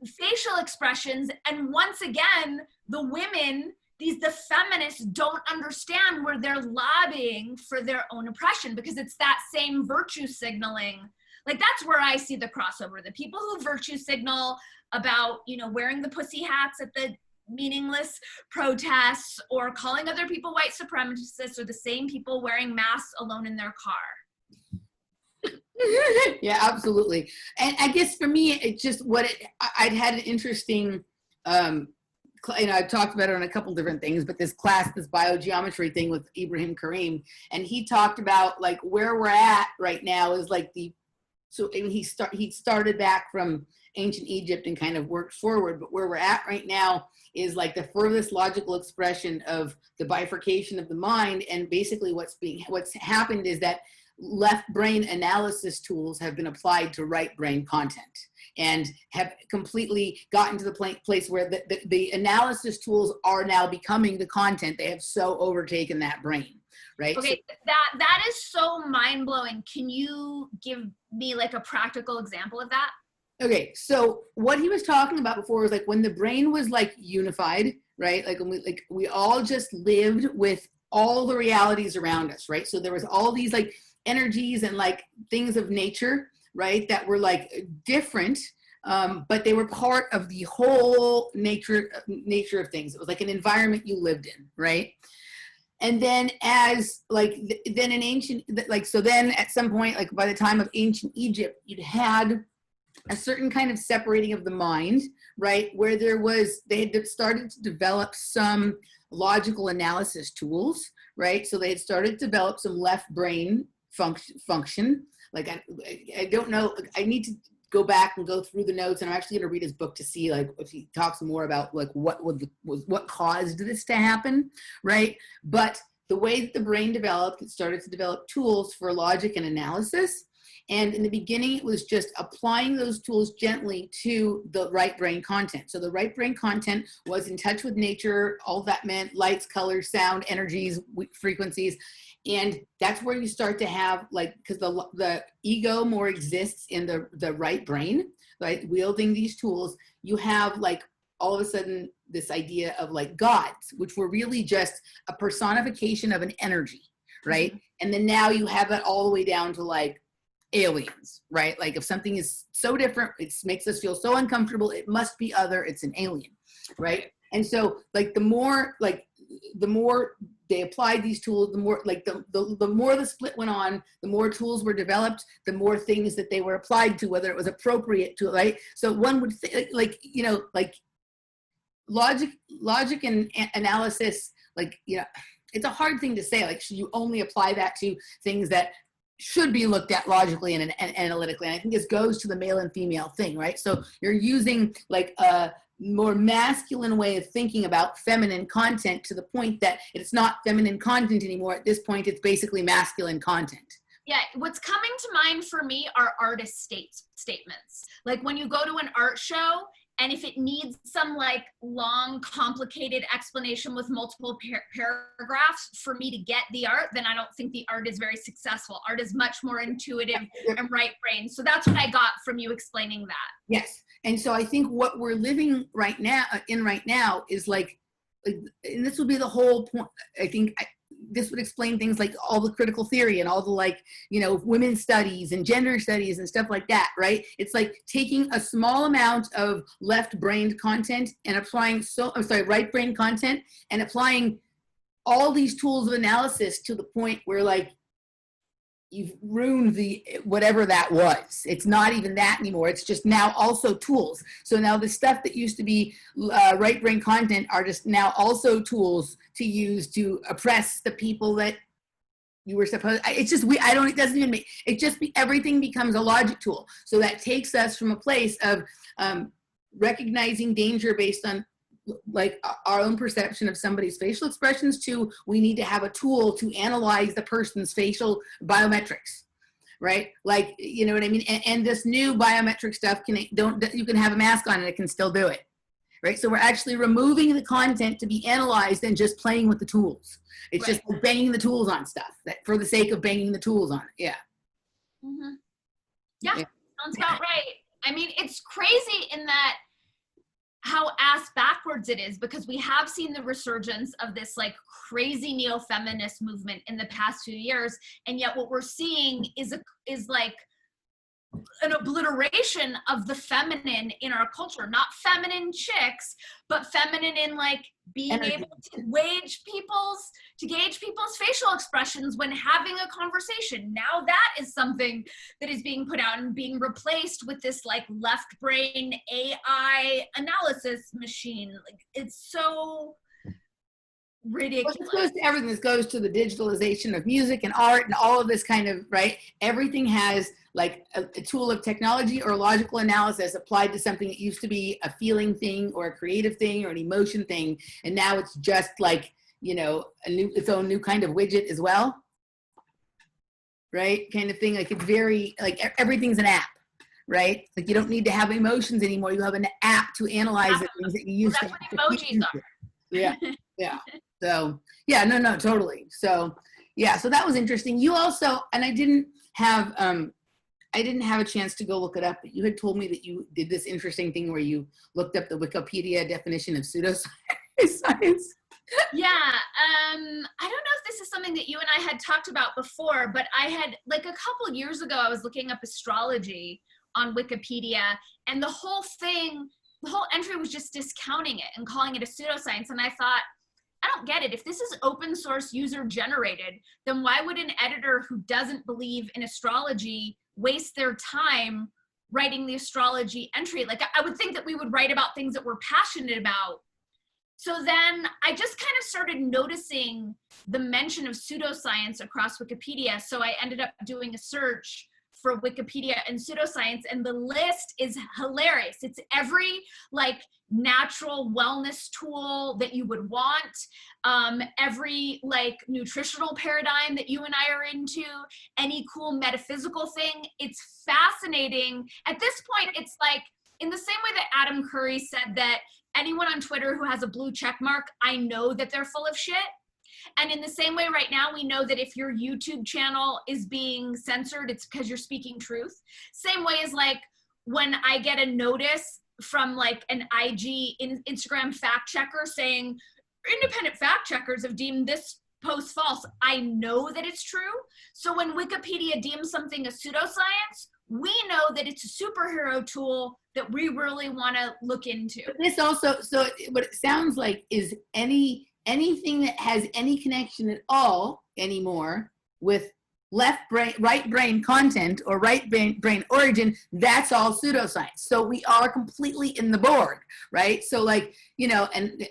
facial expressions. And once again, the women, the feminists don't understand where they're lobbying for their own oppression, because it's that same virtue signaling. Like, that's where I see the crossover. The people who virtue signal about, wearing the pussy hats at the meaningless protests or calling other people white supremacists are the same people wearing masks alone in their car. Yeah, absolutely. And I guess for me, it just I'd had an interesting, I've talked about it on a couple different things, but this biogeometry thing with Ibrahim Karim, and he talked about like where we're at right now is like he started back from ancient Egypt and kind of worked forward, but where we're at right now is like the furthest logical expression of the bifurcation of the mind. And basically what's happened is that left brain analysis tools have been applied to right brain content and have completely gotten to the place where the analysis tools are now becoming the content. They have so overtaken that brain. Right. Okay, so that is so mind-blowing. Can you give me like a practical example of that? Okay, so what he was talking about before was like when the brain was like unified, right? Like when we all just lived with all the realities around us, right? So there was all these like energies and like things of nature, right? That were like different, but they were part of the whole nature of things. It was like an environment you lived in, right? And then as like then in ancient like so then at some point like by the time of ancient Egypt, you'd had a certain kind of separating of the mind, right? Where they had started to develop some logical analysis tools, right? So they had started to develop some left brain function. Like I don't know, I need to go back and go through the notes, and I'm actually going to read his book to see like if he talks more about like what caused this to happen, right? But the way that the brain developed, it started to develop tools for logic and analysis. And in the beginning, it was just applying those tools gently to the right brain content. So the right brain content was in touch with nature. All that meant lights, colors, sound, energies, frequencies. And that's where you start to have like, because the ego more exists in the right brain, right? Wielding these tools, you have like all of a sudden this idea of like gods, which were really just a personification of an energy, right? And then now you have that all the way down to like aliens, right? Like if something is so different, it makes us feel so uncomfortable, it must be other, it's an alien, right? And so like the more they applied these tools, the more like the more the split went on, the more tools were developed, the more things that they were applied to, whether it was appropriate to, right? So one would think like, you know, like logic and analysis, like, you know, it's a hard thing to say, like, should you only apply that to things that should be looked at logically and analytically? And I think this goes to the male and female thing, right? So you're using like a more masculine way of thinking about feminine content to the point that it's not feminine content anymore. At this point, it's basically masculine content. Yeah, what's coming to mind for me are artist statements. Like when you go to an art show, and if it needs some like long, complicated explanation with multiple paragraphs for me to get the art, then I don't think the art is very successful. Art is much more intuitive and right brain. So that's what I got from you explaining that. Yes. And so I think what we're living right now is like, and this would be the whole point. I think this would explain things like all the critical theory and all the like, you know, women's studies and gender studies and stuff like that, right? It's like taking a small amount of left-brained content and applying right brain content and applying all these tools of analysis to the point where like you've ruined the whatever that was. It's not even that anymore. It's just now also tools. So now the stuff that used to be right brain content are just now also tools to use to oppress the people that you were supposed. It's just it doesn't even make it. Just everything becomes a logic tool. So that takes us from a place of recognizing danger based on like our own perception of somebody's facial expressions to we need to have a tool to analyze the person's facial biometrics, right? Like, you know what I mean? And this new biometric stuff you can have a mask on and it can still do it, right? So we're actually removing the content to be analyzed and just playing with the tools. It's right. Just like banging the tools on stuff for the sake of banging the tools on it. Yeah. Mm-hmm. Yeah, sounds about right. I mean, it's crazy in that how ass backwards it is, because we have seen the resurgence of this like crazy neo-feminist movement in the past few years, and yet what we're seeing is like an obliteration of the feminine in our culture. Not feminine chicks, but feminine in like being able to gauge people's facial expressions when having a conversation. Now that is something that is being put out and being replaced with this like left brain AI analysis machine. Like it's so ridiculous. Well, this goes to everything. This goes to the digitalization of music and art and all of this kind of, right? Everything has like a tool of technology or logical analysis applied to something that used to be a feeling thing or a creative thing or an emotion thing. And now it's just like, you know, its own new kind of widget as well. Right? Kind of thing. Like it's very, like everything's an app, right? Like you don't need to have emotions anymore. You have an app to analyze the things that you used to. That's what emojis are. Yeah. Yeah. So yeah, no, totally. So yeah, so that was interesting. You also, and I didn't have I didn't have a chance to go look it up, but you had told me that you did this interesting thing where you looked up the Wikipedia definition of pseudoscience. Yeah, I don't know if this is something that you and I had talked about before, but I had, like, a couple years ago, I was looking up astrology on Wikipedia, and the whole entry was just discounting it and calling it a pseudoscience. And I thought, I don't get it. If this is open source user generated, then why would an editor who doesn't believe in astrology waste their time writing the astrology entry? Like, I would think that we would write about things that we're passionate about. So then I just kind of started noticing the mention of pseudoscience across Wikipedia. So I ended up doing a search for Wikipedia and pseudoscience, and the list is hilarious. It's every, like, natural wellness tool that you would want, every, like, nutritional paradigm that you and I are into, any cool metaphysical thing. It's fascinating. At this point, it's like, in the same way that Adam Curry said that anyone on Twitter who has a blue check mark, I know that they're full of shit. And in the same way right now, we know that if your YouTube channel is being censored, it's because you're speaking truth. Same way as, like, when I get a notice from, like, an Instagram fact checker saying independent fact checkers have deemed this post false, I know that it's true. So when Wikipedia deems something a pseudoscience, we know that it's a superhero tool that we really want to look into. But this also, so what it sounds like is anything that has any connection at all anymore with right brain content or right brain origin, that's all pseudoscience. So we are completely in the board, right? So, like, you know, and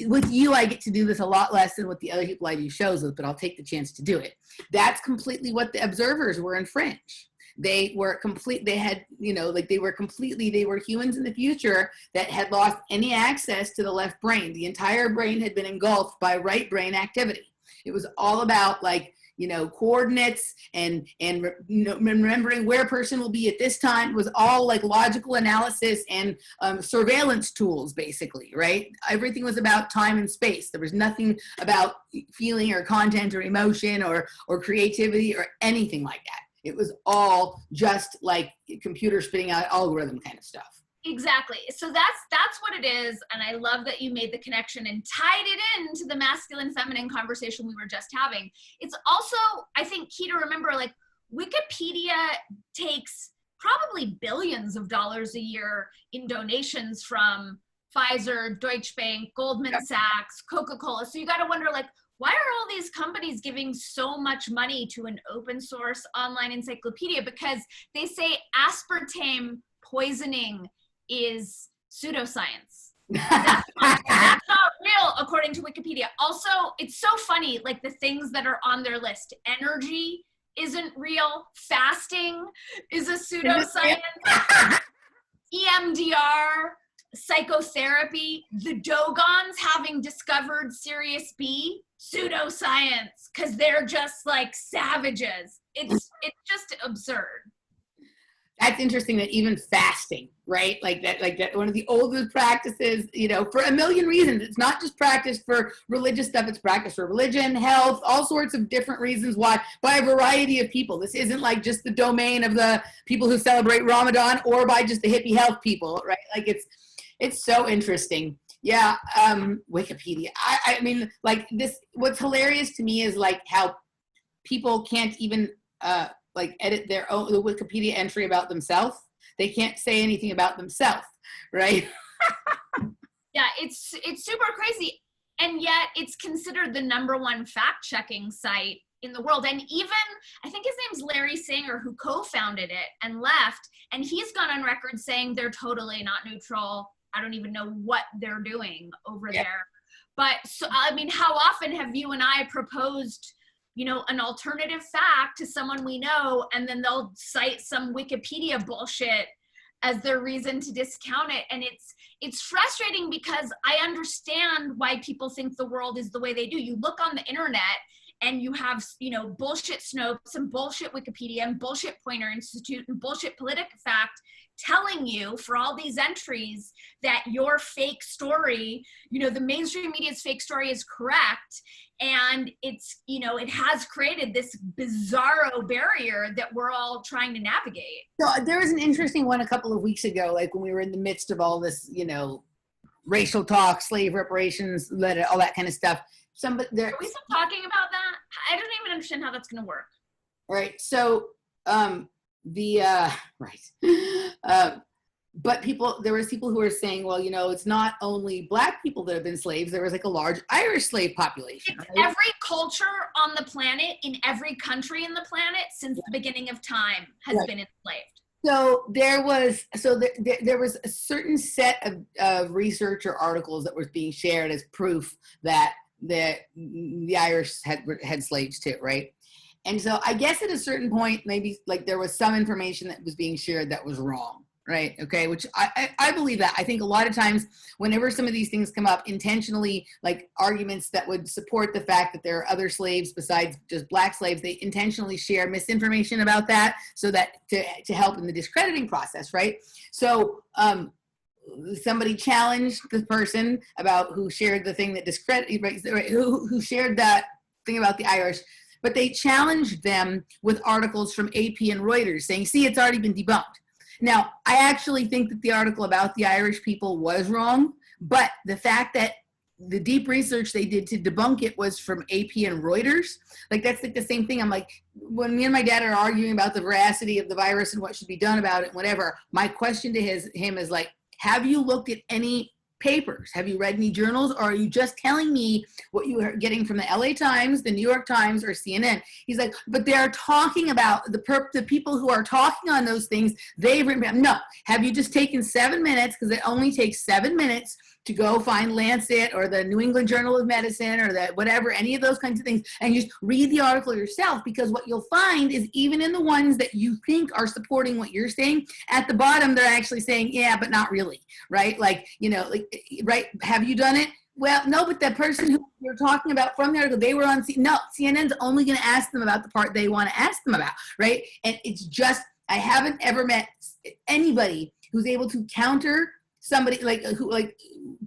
with you, I get to do this a lot less than with the other people I do shows with, but I'll take the chance to do it. That's completely what the observers were in Fringe. They were they had, you know, like, they were humans in the future that had lost any access to the left brain. The entire brain had been engulfed by right brain activity. It was all about, like, you know, coordinates and remembering where a person will be at this time. It was all, like, logical analysis and surveillance tools, basically, right? Everything was about time and space. There was nothing about feeling or content or emotion or creativity or anything like that. It was all just, like, computer spitting out algorithm kind of stuff. Exactly. So that's what it is. And I love that you made the connection and tied it into the masculine feminine conversation we were just having. It's also, I think, key to remember, like, Wikipedia takes probably billions of dollars a year in donations from Pfizer, Deutsche Bank, Goldman Sachs, Coca-Cola. So you got to wonder, like, why are all these companies giving so much money to an open source online encyclopedia? Because they say aspartame poisoning is pseudoscience. That's not real, according to Wikipedia. Also, it's so funny, like, the things that are on their list. Energy isn't real. Fasting is a pseudoscience. EMDR, psychotherapy, the Dogons having discovered Sirius B, pseudoscience, because they're just, like, savages. It's just absurd. That's interesting that even fasting, right? Like that one of the oldest practices, you know, for a million reasons. It's not just practiced for religious stuff. It's practiced for religion, health, all sorts of different reasons why, by a variety of people. This isn't, like, just the domain of the people who celebrate Ramadan or by just the hippie health people, right? Like, it's so interesting. Yeah. Wikipedia. I mean, like, this, what's hilarious to me is, like, how people can't even, like, edit the Wikipedia entry about themselves. They can't say anything about themselves, right? Yeah, it's super crazy. And yet it's considered the #1 fact-checking site in the world. And even, I think his name's Larry Sanger, who co-founded it and left, and he's gone on record saying they're totally not neutral. I don't even know what they're doing over there. But, so, I mean, how often have you and I proposed, you know, an alternative fact to someone we know, and then they'll cite some Wikipedia bullshit as their reason to discount it? And it's frustrating because I understand why people think the world is the way they do. You look on the internet and you have, you know, bullshit Snopes and bullshit Wikipedia and bullshit Poynter Institute and bullshit PolitiFact telling you for all these entries that your fake story, you know, the mainstream media's fake story is correct. And it's, you know, it has created this bizarro barrier that we're all trying to navigate. So there was an interesting one a couple of weeks ago, like when we were in the midst of all this, you know, racial talk, slave reparations, all that kind of stuff. Are we still talking about that? I don't even understand how that's going to work. Right. So, but there was people who were saying, well, you know, it's not only Black people that have been slaves. There was like a large Irish slave population. It's right? Every culture on the planet, in every country in the planet, since the beginning of time, has been enslaved. So there was a certain set of research or articles that was being shared as proof that the Irish had slaves too, right? And so I guess at a certain point, maybe like there was some information that was being shared that was wrong, right? Okay, which I believe that. I think a lot of times whenever some of these things come up intentionally, like arguments that would support the fact that there are other slaves besides just Black slaves, they intentionally share misinformation about that so that to help in the discrediting process, right? So somebody challenged the person about who shared the thing that who shared that thing about the Irish, but they challenged them with articles from AP and Reuters saying, see, it's already been debunked. Now, I actually think that the article about the Irish people was wrong, but the fact that the deep research they did to debunk it was from AP and Reuters, like that's like the same thing. I'm like, when me and my dad are arguing about the veracity of the virus and what should be done about it, whatever, my question to him is like, have you looked at any papers? Have you read any journals? Or are you just telling me what you are getting from the LA Times, the New York Times, or CNN? He's like, but they're talking about the people who are talking on those things, they've written. No, have you just taken 7 minutes, because it only takes 7 minutes to go find Lancet or the New England Journal of Medicine or the whatever, any of those kinds of things, and just read the article yourself, because what you'll find is even in the ones that you think are supporting what you're saying, at the bottom, they're actually saying, yeah, but not really, right? Like, you know, like, right, have you done it? Well, no, but the person who you're talking about from the article, they were on, no, CNN's only going to ask them about the part they want to ask them about, right? And it's just, I haven't ever met anybody who's able to counter somebody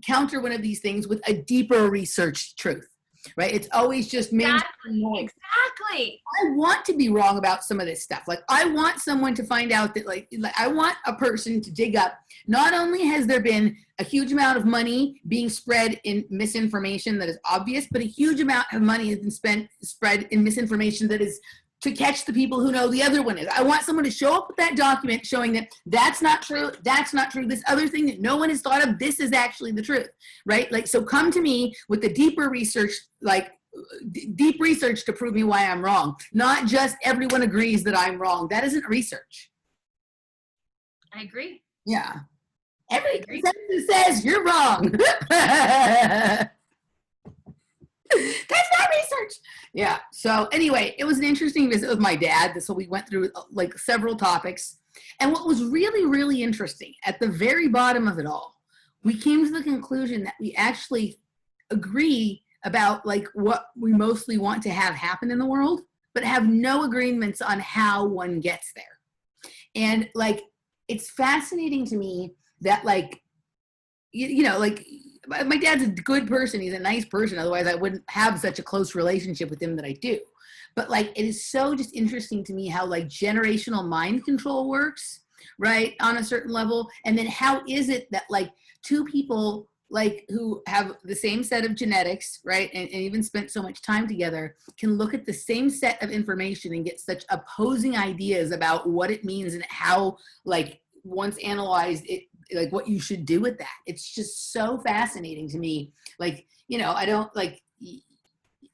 counter one of these things with a deeper researched truth, right? It's always just exactly. I want to be wrong about some of this stuff. Like, I want someone to find out that like I want a person to dig up, not only has there been a huge amount of money being spread in misinformation that is obvious, but a huge amount of money has been spread in misinformation that is to catch the people who know the other one is. I want someone to show up with that document showing that that's not true, this other thing that no one has thought of, this is actually the truth, right? Like, so come to me with the deeper research, like deep research to prove me why I'm wrong, not just everyone agrees that I'm wrong. That isn't research. I agree. Yeah. Every consensus says you're wrong. That's not research. Yeah. So anyway, it was an interesting visit with my dad. So we went through like several topics. And what was really, really interesting at the very bottom of it all, we came to the conclusion that we actually agree about like what we mostly want to have happen in the world, but have no agreements on how one gets there. And like, it's fascinating to me that like, you know, like, my dad's a good person. He's a nice person. Otherwise, I wouldn't have such a close relationship with him that I do. But like, it is so just interesting to me how like generational mind control works, right? On a certain level. And then how is it that like two people like who have the same set of genetics, right? And even spent so much time together can look at the same set of information and get such opposing ideas about what it means and how like once analyzed it, like what you should do with that. It's just so fascinating to me. Like, you know, I don't like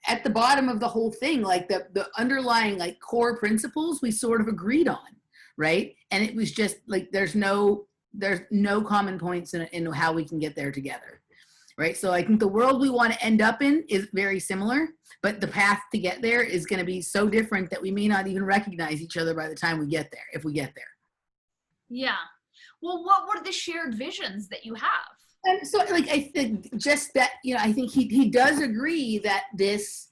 at the bottom of the whole thing, like the underlying like core principles we sort of agreed on, right? And it was just like, there's no common points in how we can get there together, right? So I think the world we want to end up in is very similar, but the path to get there is going to be so different that we may not even recognize each other by the time we get there, if we get there. Yeah. Well, what were the shared visions that you have? And so, like, I think just that, you know, I think he does agree that this,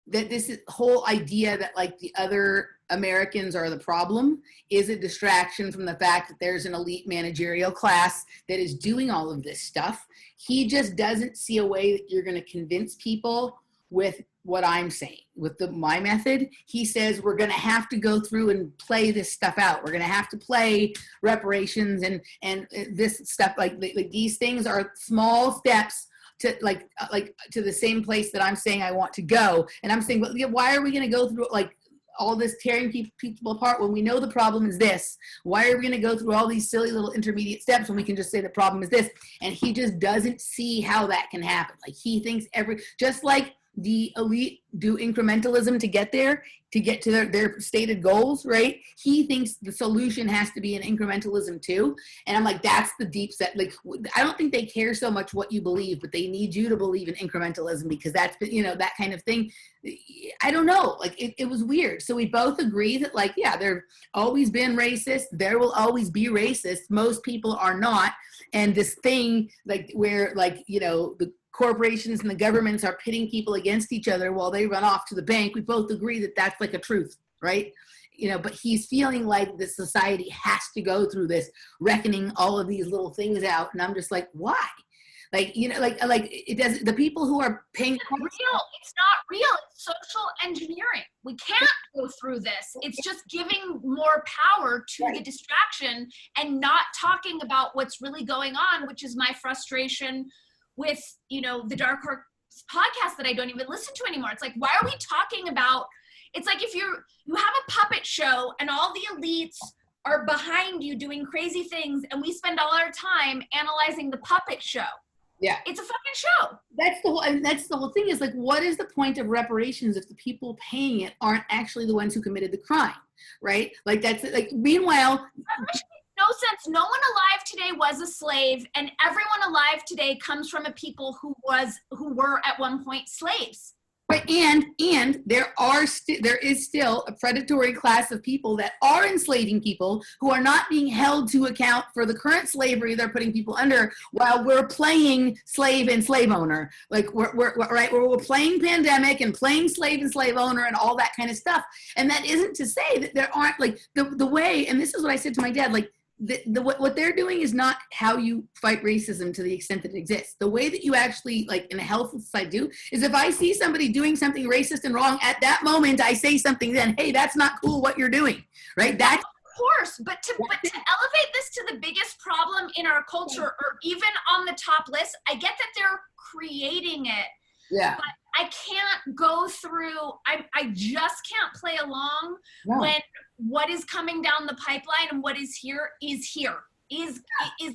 that this whole idea that like the other Americans are the problem is a distraction from the fact that there's an elite managerial class that is doing all of this stuff. He just doesn't see a way that you're going to convince people with what I'm saying, with my method. He says we're going to have to go through and play this stuff out. We're going to have to play reparations and this stuff. Like these things are small steps to like to the same place that I'm saying I want to go. And I'm saying, but why are we going to go through like all this tearing people apart when we know the problem is this? Why are we going to go through all these silly little intermediate steps when we can just say the problem is this? And he just doesn't see how that can happen. Like he thinks just like the elite do incrementalism to get there, to get to their stated goals, right? He thinks the solution has to be an incrementalism too. And I'm like, that's the deep set. Like, I don't think they care so much what you believe, but they need you to believe in incrementalism because that's, that kind of thing. I don't know. Like, it was weird. So we both agree that like, yeah, there've always been racist. There will always be racist. Most people are not. And this thing like where like, the corporations and the governments are pitting people against each other while they run off to the bank. We both agree that that's like a truth, right? But he's feeling like the society has to go through this, reckoning all of these little things out. And I'm just like, why? Like, it does. The people who are paying. It's real. It's not real. It's social engineering. We can't go through this. It's just giving more power to the distraction and not talking about what's really going on, which is my frustration with, the Dark Horse podcast that I don't even listen to anymore. It's like, why are we talking about, it's like if you have a puppet show and all the elites are behind you doing crazy things and we spend all our time analyzing the puppet show. Yeah. It's a fucking show. That's the whole thing is like, what is the point of reparations if the people paying it aren't actually the ones who committed the crime, right? Like that's like, meanwhile. No sense. No one alive today was a slave, and everyone alive today comes from a people who were at one point slaves. Right, and there is still a predatory class of people that are enslaving people who are not being held to account for the current slavery they're putting people under, while we're playing slave and slave owner. Like we're playing pandemic and playing slave and slave owner and all that kind of stuff. And that isn't to say that there aren't like the way. And this is what I said to my dad, like. What they're doing is not how you fight racism to the extent that it exists. The way that you actually, like in a healthful society do, is if I see somebody doing something racist and wrong, at that moment I say something then, hey, that's not cool what you're doing, right? That's of course, but to elevate this to the biggest problem in our culture, or even on the top list, I get that they're creating it. Yeah. But I can't go through, I just can't play along when what is coming down the pipeline and what is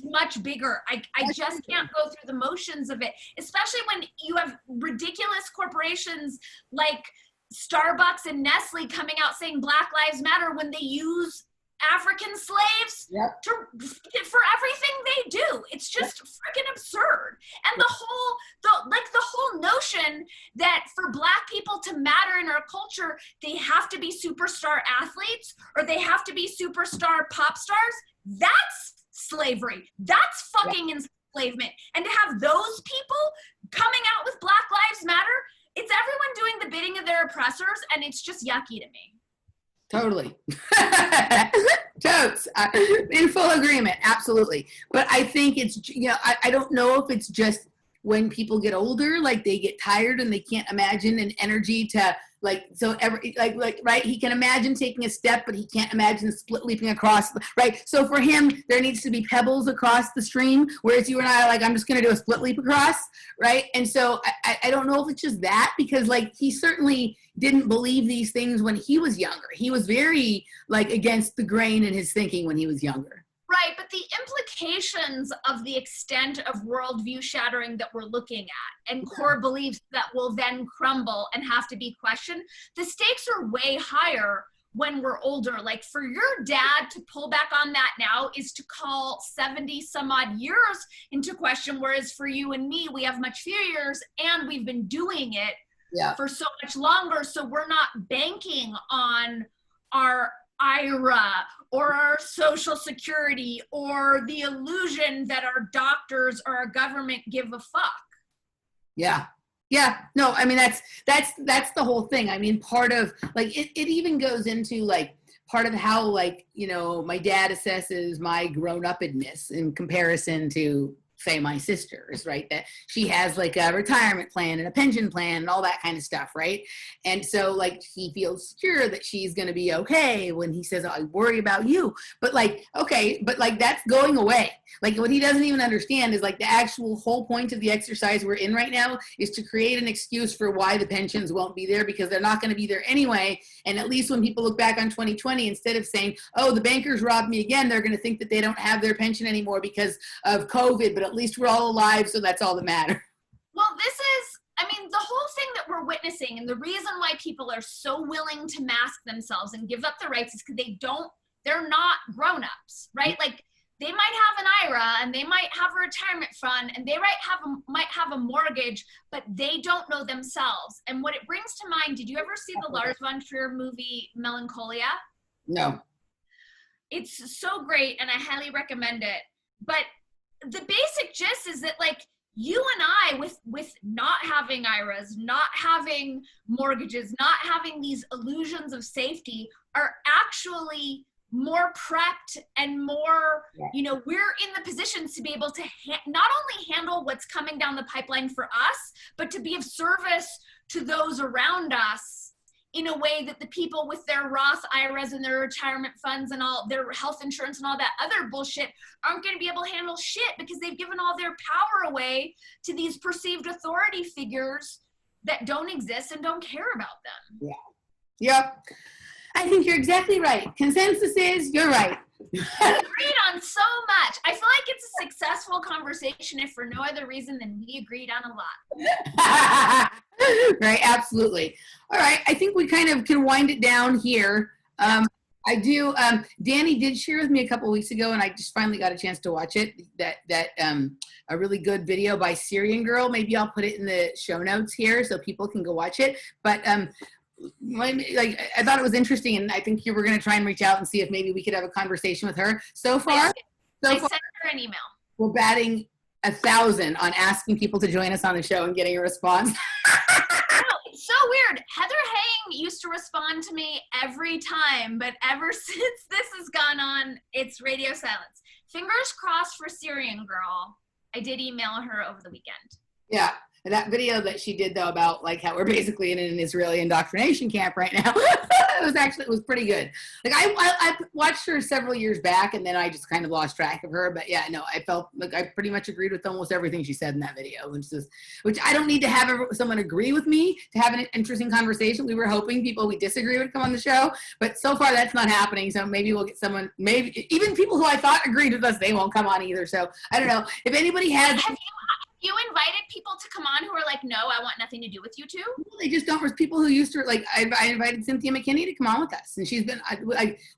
much bigger. I just can't go through the motions of it, especially when you have ridiculous corporations like Starbucks and Nestle coming out saying Black Lives Matter when they use African slaves for everything they do. It's just freaking absurd. And the whole notion that for Black people to matter in our culture, they have to be superstar athletes or they have to be superstar pop stars, that's slavery. That's fucking enslavement. And to have those people coming out with Black Lives Matter, it's everyone doing the bidding of their oppressors, and it's just yucky to me. Totally. Totes. In full agreement. Absolutely. But I think it's, I don't know if it's just when people get older, like they get tired and they can't imagine an energy to right. He can imagine taking a step, but he can't imagine split leaping across, right? So for him, there needs to be pebbles across the stream, whereas you and I are like, I'm just going to do a split leap across, right? And so I don't know if it's just that, because like he certainly didn't believe these things when he was younger. He was very like against the grain in his thinking when he was younger. Right, but the implications of the extent of worldview shattering that we're looking at and core beliefs that will then crumble and have to be questioned, the stakes are way higher when we're older. Like for your dad to pull back on that now is to call 70 some odd years into question, whereas for you and me, we have much fewer years and we've been doing it for so much longer. So we're not banking on our IRA or our Social Security or the illusion that our doctors or our government give a fuck. Yeah. Yeah, no, I mean, that's the whole thing. I mean, part of like, it even goes into like, part of how, like, my dad assesses my grown-upness in comparison to, say, my sisters, right? That she has like a retirement plan and a pension plan and all that kind of stuff, right? And so like, he feels secure that she's going to be okay when he says, I worry about you. But like, okay, but like, that's going away. Like, what he doesn't even understand is like, the actual whole point of the exercise we're in right now is to create an excuse for why the pensions won't be there, because they're not going to be there anyway. And at least when people look back on 2020, instead of saying, oh, the bankers robbed me again, they're going to think that they don't have their pension anymore because of COVID, but at least we're all alive, so that's all that matters. Well, this is, I mean, the whole thing that we're witnessing, and the reason why people are so willing to mask themselves and give up their rights is because they're not grown-ups, right? Like, they might have an IRA and they might have a retirement fund and they might have a mortgage, but they don't know themselves. And what it brings to mind, did you ever see the Lars von Trier movie Melancholia? No. It's so great and I highly recommend it. But the basic gist is that, like, you and I, with not having IRAs, not having mortgages, not having these illusions of safety, are actually more prepped and more, we're in the positions to be able to not only handle what's coming down the pipeline for us, but to be of service to those around us in a way that the people with their Roth IRAs and their retirement funds and all their health insurance and all that other bullshit aren't going to be able to handle shit, because they've given all their power away to these perceived authority figures that don't exist and don't care about them. Yeah. Yep. I think you're exactly right. Consensus is you're right. We agreed on so much. I feel like it's a successful conversation if for no other reason than we agreed on a lot. Right, absolutely. All right, I think we kind of can wind it down here. I do. Dani did share with me a couple weeks ago, and I just finally got a chance to watch it. That a really good video by Syrian Girl. Maybe I'll put it in the show notes here so people can go watch it. But I thought it was interesting, and I think you were going to try and reach out and see if maybe we could have a conversation with her. So far, I sent her an email. We're batting 1,000 on asking people to join us on the show and getting a response. It's so weird. Heather Hang used to respond to me every time, but ever since this has gone on, it's radio silence. Fingers crossed for Syrian Girl. I did email her over the weekend. Yeah. And that video that she did, though, about like how we're basically in an Israeli indoctrination camp right now, it was pretty good. Like I watched her several years back, and then I just kind of lost track of her. But yeah, no, I felt like I pretty much agreed with almost everything she said in that video, which I don't need to have someone agree with me to have an interesting conversation. We were hoping people we disagree would come on the show, but so far that's not happening. So maybe we'll get someone, maybe even people who I thought agreed with us, they won't come on either. So I don't know if anybody has. You invited people to come on who are like, no, I want nothing to do with you two? They just don't. People who used to, like, I invited Cynthia McKinney to come on with us, and she's been,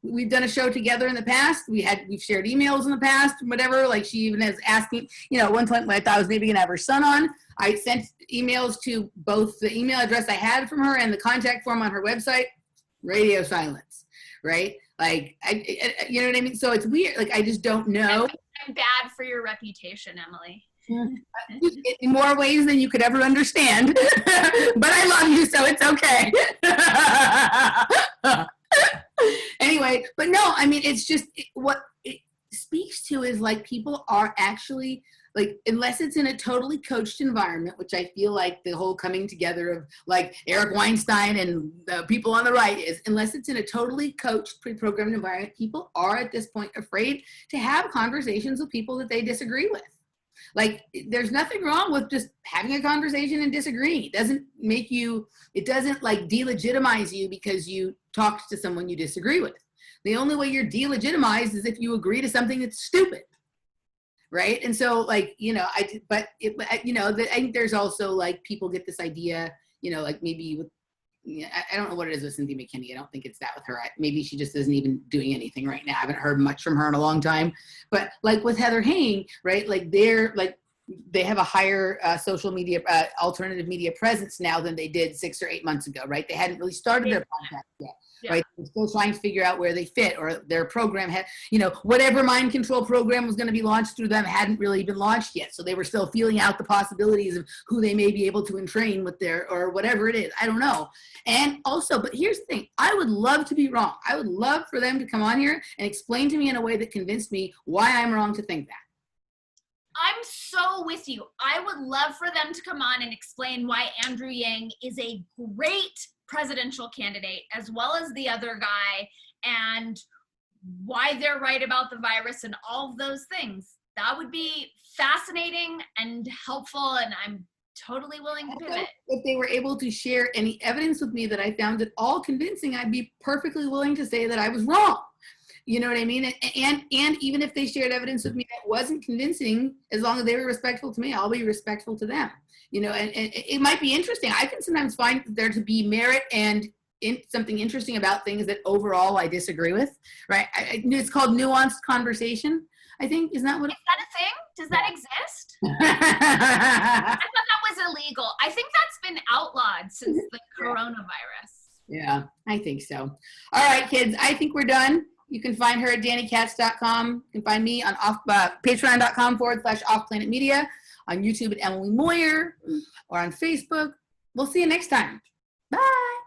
we've done a show together in the past. We've shared emails in the past, whatever. Like, she even has asked me, at one point when I thought I was maybe gonna have her son on, I sent emails to both the email address I had from her and the contact form on her website. Radio silence, right? Like, you know what I mean? So it's weird. Like, I just don't know. I'm bad for your reputation, Emily. In more ways than you could ever understand. But I love you, so it's okay. Anyway, but no, I mean, it's just what it speaks to is like people are actually like, unless it's in a totally coached environment, which I feel like the whole coming together of like Eric Weinstein and the people on the right is, unless it's in a totally coached, pre-programmed environment, people are at this point afraid to have conversations with people that they disagree with. Like, there's nothing wrong with just having a conversation and disagreeing. It doesn't like delegitimize you because you talked to someone you disagree with. The only way you're delegitimized is if you agree to something that's stupid. Right. And so like, I think there's also like people get this idea, like maybe with, I don't know what it is with Cynthia McKinney. I don't think it's that with her. Maybe she just isn't even doing anything right now. I haven't heard much from her in a long time. But like with Heather Hang, right? Like they have a higher social media, alternative media presence now than they did 6 or 8 months ago, right? They hadn't really started their podcast yet. Yeah. right? They're still trying to figure out where they fit, or their program had, you know, whatever mind control program was going to be launched through them hadn't really been launched yet. So they were still feeling out the possibilities of who they may be able to entrain with their, or whatever it is. I don't know. And also, but here's the thing, I would love to be wrong. I would love for them to come on here and explain to me in a way that convinced me why I'm wrong to think that. I'm so with you. I would love for them to come on and explain why Andrew Yang is a great presidential candidate, as well as the other guy, and why they're right about the virus and all of those things. That would be fascinating and helpful, and I'm totally willing to pivot. If they were able to share any evidence with me that I found at all convincing, I'd be perfectly willing to say that I was wrong. You know what I mean? And even if they shared evidence with me that wasn't convincing, as long as they were respectful to me, I'll be respectful to them. You know, and it might be interesting. I can sometimes find there to be merit and something interesting about things that overall I disagree with, right? It's called nuanced conversation, I think. Isn't that what? Is that a thing? Does that exist? I thought that was illegal. I think that's been outlawed since the coronavirus. Yeah, I think so. All right, kids, I think we're done. You can find her at DannyKatz.com. You can find me on patreon.com/offplanetmedia, on YouTube at Emily Moyer, or on Facebook. We'll see you next time. Bye.